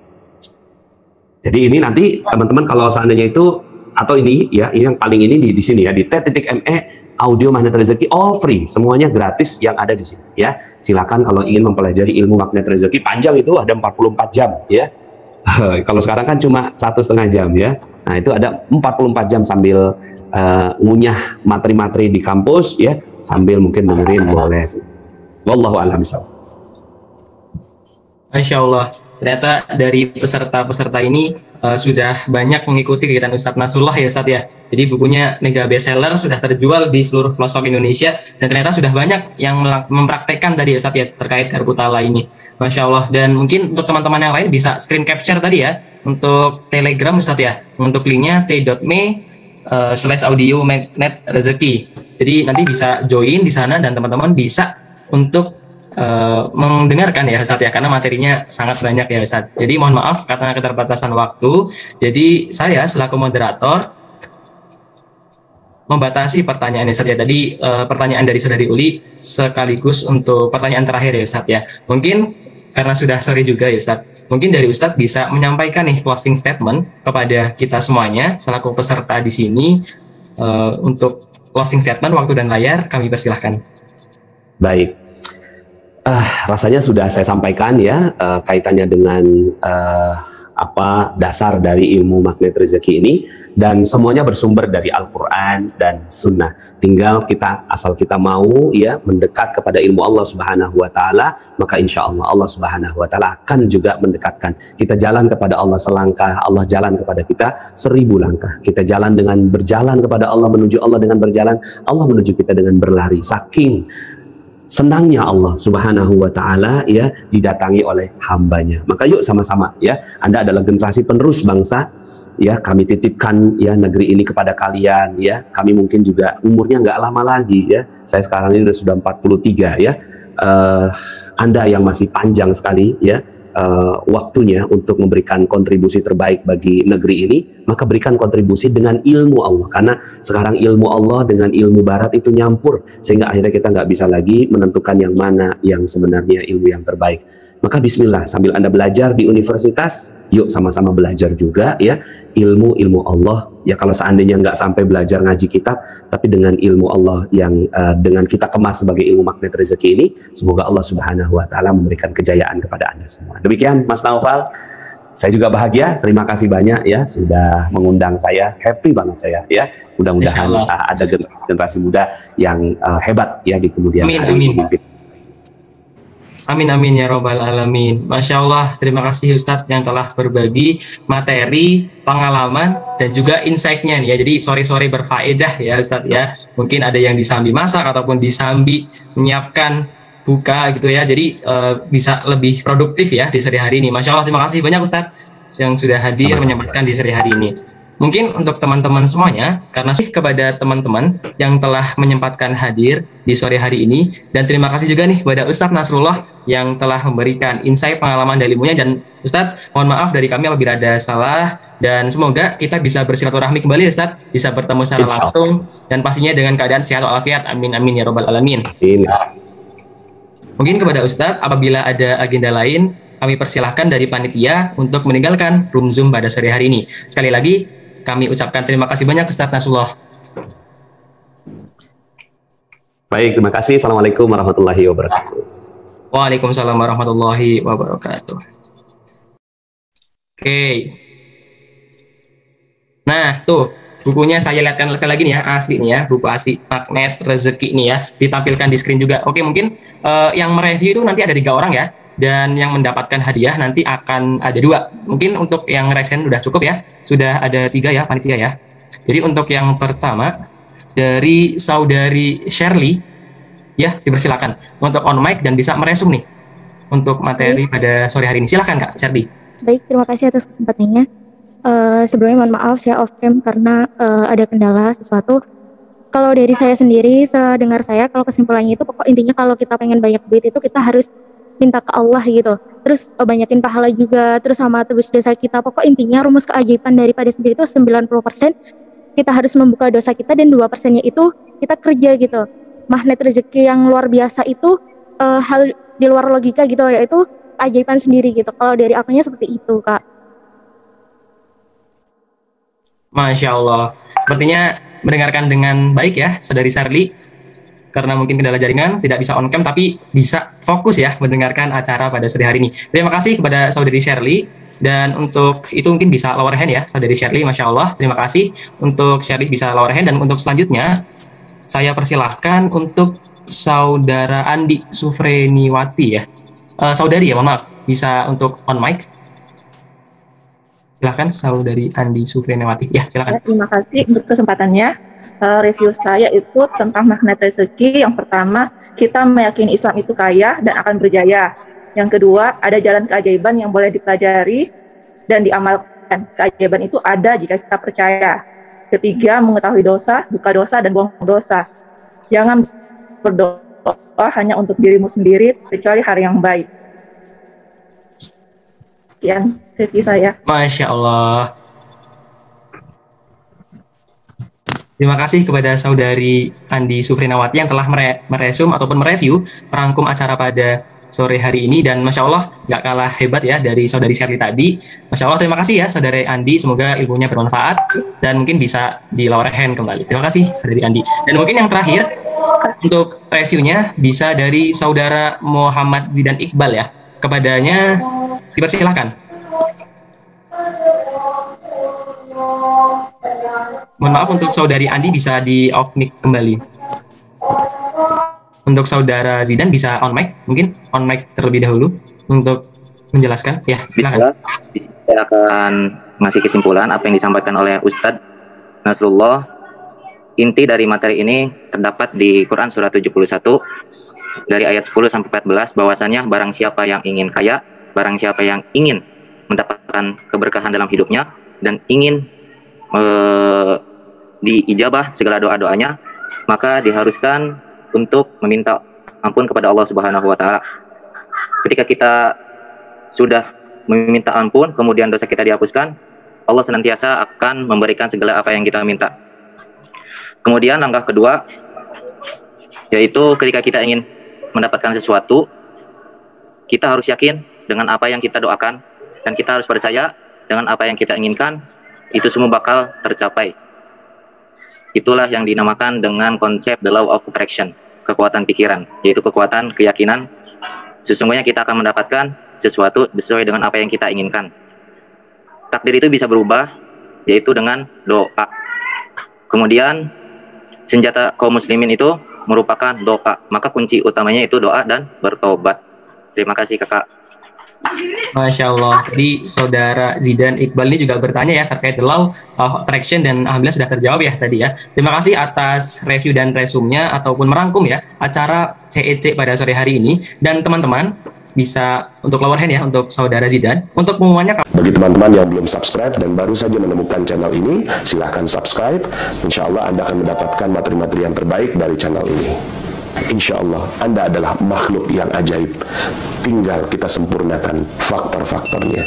Jadi ini nanti teman-teman kalau seandainya itu, atau ini ya, ini yang paling ini di sini ya, di t.me audio magnet rezeki, all free, semuanya gratis yang ada di sini ya. Silakan kalau ingin mempelajari ilmu magnet rezeki, panjang itu ada 44 jam ya. Kalau sekarang kan cuma 1,5 jam ya. Nah, itu ada 44 jam sambil ngunyah materi-materi di kampus ya, sambil mungkin dengerin boleh. Wallahu a'lam bishawab. Masya Allah, ternyata dari peserta-peserta ini sudah banyak mengikuti kegiatan Ustadz Nasrullah ya Ustadz ya. Jadi bukunya mega bestseller, sudah terjual di seluruh pelosok Indonesia, dan ternyata sudah banyak yang mempraktekkan tadi ya Ustadz ya terkait garpu tala ini. Masya Allah. Dan mungkin untuk teman-teman yang lain bisa screen capture tadi ya untuk Telegram Ustadz ya, untuk linknya t.me /audio magnet rezeki. Jadi nanti bisa join di sana dan teman-teman bisa untuk mendengarkan ya Ustadz ya, karena materinya sangat banyak ya Ustadz. Jadi mohon maaf karena keterbatasan waktu, jadi saya selaku moderator membatasi pertanyaan ya Ustadz ya. Tadi pertanyaan dari saudari Uli sekaligus untuk pertanyaan terakhir ya Ustadz ya. Mungkin karena sudah sore juga ya Ustadz, mungkin dari Ustadz bisa menyampaikan nih closing statement kepada kita semuanya selaku peserta di sini. Untuk closing statement, waktu dan layar kami persilahkan. Baik. Rasanya sudah saya sampaikan ya kaitannya dengan dasar dari ilmu magnet rezeki ini, dan semuanya bersumber dari Al-Quran dan Sunnah. Tinggal asal kita mau ya mendekat kepada ilmu Allah Subhanahu Wa Taala, maka insya Allah Allah Subhanahu Wa Taala akan juga mendekatkan kita. Jalan kepada Allah selangkah, Allah jalan kepada kita 1000 langkah. Kita berjalan kepada Allah, menuju Allah dengan berjalan, Allah menuju kita dengan berlari. Saking senangnya Allah Subhanahu Wa Taala ya didatangi oleh hambanya. Maka yuk sama-sama ya, Anda adalah generasi penerus bangsa ya, kami titipkan ya negeri ini kepada kalian ya. Kami mungkin juga umurnya nggak lama lagi ya, saya sekarang ini sudah 43 ya. Anda yang masih panjang sekali ya waktunya untuk memberikan kontribusi terbaik bagi negeri ini, maka berikan kontribusi dengan ilmu Allah, karena sekarang ilmu Allah dengan ilmu barat itu nyampur, sehingga akhirnya kita nggak bisa lagi menentukan yang mana yang sebenarnya ilmu yang terbaik. Maka bismillah, sambil Anda belajar di universitas, yuk sama-sama belajar juga ya ilmu Allah. Ya kalau seandainya nggak sampai belajar ngaji kitab, tapi dengan ilmu Allah yang dengan kita kemas sebagai ilmu magnet rezeki ini, semoga Allah Subhanahu wa taala memberikan kejayaan kepada Anda semua. Demikian Mas Naufal. Saya juga bahagia, terima kasih banyak ya sudah mengundang saya, happy banget saya ya. Mudah-mudahan ada generasi muda yang hebat ya di kemudian hari. Amin amin ya robbal alamin. Masya Allah, terima kasih Ustadz yang telah berbagi materi, pengalaman dan juga insight-nya nih ya. Jadi sore-sore berfaedah ya Ustadz ya. Mungkin ada yang disambi masak ataupun disambi menyiapkan buka gitu ya. Jadi bisa lebih produktif ya di sore hari ini. Masya Allah, terima kasih banyak Ustadz yang sudah hadir menyampaikan di sore hari ini. Mungkin untuk teman-teman semuanya, karena sih kepada teman-teman yang telah menyempatkan hadir di sore hari ini, dan terima kasih juga nih kepada Ustadz Nasrullah yang telah memberikan insight pengalaman dan ilmunya. Dan Ustadz, mohon maaf dari kami apabila ada salah, dan semoga kita bisa bersilaturahmi kembali Ustadz, bisa bertemu secara langsung, dan pastinya dengan keadaan sehat walafiat. Amin amin ya robbal alamin. Mungkin kepada Ustadz, apabila ada agenda lain, kami persilahkan dari panitia untuk meninggalkan room Zoom pada sore hari ini. Sekali lagi, kami ucapkan terima kasih banyak Ustadz Nasrullah. Baik, terima kasih. Assalamualaikum warahmatullahi wabarakatuh. Waalaikumsalam warahmatullahi wabarakatuh. Oke. Nah, tuh bukunya saya lihatkan lagi nih ya, asli nih ya, buku asli Magnet Rezeki nih ya, ditampilkan di screen juga. Oke, mungkin yang mereview itu nanti ada 3 orang ya, dan yang mendapatkan hadiah nanti akan ada 2. Mungkin untuk yang resen sudah cukup ya, sudah ada 3 ya panitia ya. Jadi untuk yang pertama dari saudari Shirley ya, dipersilakan untuk on mic dan bisa meresum nih untuk materi pada sore hari ini. Silakan Kak Shirley. Baik, terima kasih atas kesempatannya. Sebelumnya mohon maaf saya off cam karena ada kendala sesuatu. Kalau dari saya sendiri, sedengar saya, kalau kesimpulannya itu pokok intinya kalau kita pengen banyak duit itu kita harus minta ke Allah gitu. Terus banyakin pahala juga, terus sama tebus dosa kita. Pokok intinya rumus keajaiban daripada sendiri itu 90% kita harus membuka dosa kita, dan 2%-nya itu kita kerja gitu. Magnet rezeki yang luar biasa itu hal di luar logika gitu, yaitu keajaiban sendiri gitu. Kalau dari akunya seperti itu Kak. Masya Allah, sepertinya mendengarkan dengan baik ya saudari Shirley. Karena mungkin kendala jaringan tidak bisa on cam, tapi bisa fokus ya mendengarkan acara pada sore hari ini. Terima kasih kepada saudari Shirley, dan untuk itu mungkin bisa lower hand ya saudari Shirley. Masya Allah, terima kasih untuk Shirley bisa lower hand. Dan untuk selanjutnya saya persilahkan untuk saudara Andi Sufreniwati ya, saudari ya, mohon maaf, bisa untuk on mic. Silakan saudari Andi Sufreniwati ya, silakan. Terima kasih untuk kesempatannya. Review saya itu tentang magnet rezeki. Yang pertama, kita meyakini Islam itu kaya dan akan berjaya. Yang kedua, ada jalan keajaiban yang boleh dipelajari dan diamalkan. Keajaiban itu ada jika kita percaya. Ketiga, mengetahui dosa, buka dosa, dan buang dosa. Jangan berdoa hanya untuk dirimu sendiri, kecuali hari yang baik. Sekian review saya. Masya Allah. Terima kasih kepada saudari Andi Sufrinawati yang telah meresum ataupun mereview merangkum acara pada sore hari ini. Dan Masya Allah gak kalah hebat ya dari saudari Shirley tadi. Masya Allah, terima kasih ya saudari Andi, semoga ilmunya bermanfaat dan mungkin bisa di lower hand kembali. Terima kasih saudari Andi. Dan mungkin yang terakhir untuk reviewnya bisa dari saudara Muhammad Zidan Iqbal ya. Kepadanya dipersilahkan. Mohon maaf, untuk saudari Andi bisa di off mic kembali. Untuk saudara Zidan bisa on mic, mungkin on mic terlebih dahulu untuk menjelaskan. Ya, silakan. Saya akan ngasih kesimpulan apa yang disampaikan oleh Ustadz Nasrullah. Inti dari materi ini terdapat di Quran surah 71 dari ayat 10 sampai 14, bahwasannya barang siapa yang ingin kaya, barang siapa yang ingin mendapatkan keberkahan dalam hidupnya dan ingin diijabah segala doa-doanya, maka diharuskan untuk meminta ampun kepada Allah Subhanahu wa taala. Ketika kita sudah meminta ampun, kemudian dosa kita dihapuskan, Allah senantiasa akan memberikan segala apa yang kita minta. Kemudian langkah kedua, yaitu ketika kita ingin mendapatkan sesuatu, kita harus yakin dengan apa yang kita doakan, dan kita harus percaya dengan apa yang kita inginkan, itu semua bakal tercapai. Itulah yang dinamakan dengan konsep the law of attraction, kekuatan pikiran, yaitu kekuatan keyakinan. Sesungguhnya kita akan mendapatkan sesuatu sesuai dengan apa yang kita inginkan. Takdir itu bisa berubah, yaitu dengan doa. Kemudian senjata kaum muslimin itu merupakan doa, maka kunci utamanya itu doa dan bertobat. Terima kasih kakak. Masya Allah. Jadi saudara Zidan Iqbal ini juga bertanya ya terkait the law of attraction, dan alhamdulillah sudah terjawab ya tadi ya. Terima kasih atas review dan resumnya ataupun merangkum ya acara CEC pada sore hari ini. Dan teman-teman bisa untuk lower hand ya untuk saudara Zidan. Untuk pengumumannya, bagi teman-teman yang belum subscribe dan baru saja menemukan channel ini, silahkan subscribe. Insya Allah Anda akan mendapatkan materi-materi yang terbaik dari channel ini. Insya Allah Anda adalah makhluk yang ajaib, tinggal kita sempurnakan faktor-faktornya.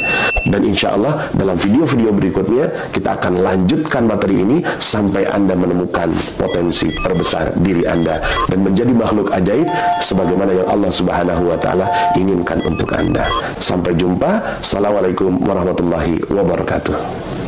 Dan insya Allah dalam video-video berikutnya kita akan lanjutkan materi ini sampai Anda menemukan potensi terbesar diri Anda dan menjadi makhluk ajaib sebagaimana yang Allah Subhanahu wa Ta'ala inginkan untuk Anda. Sampai jumpa. Assalamualaikum warahmatullahi wabarakatuh.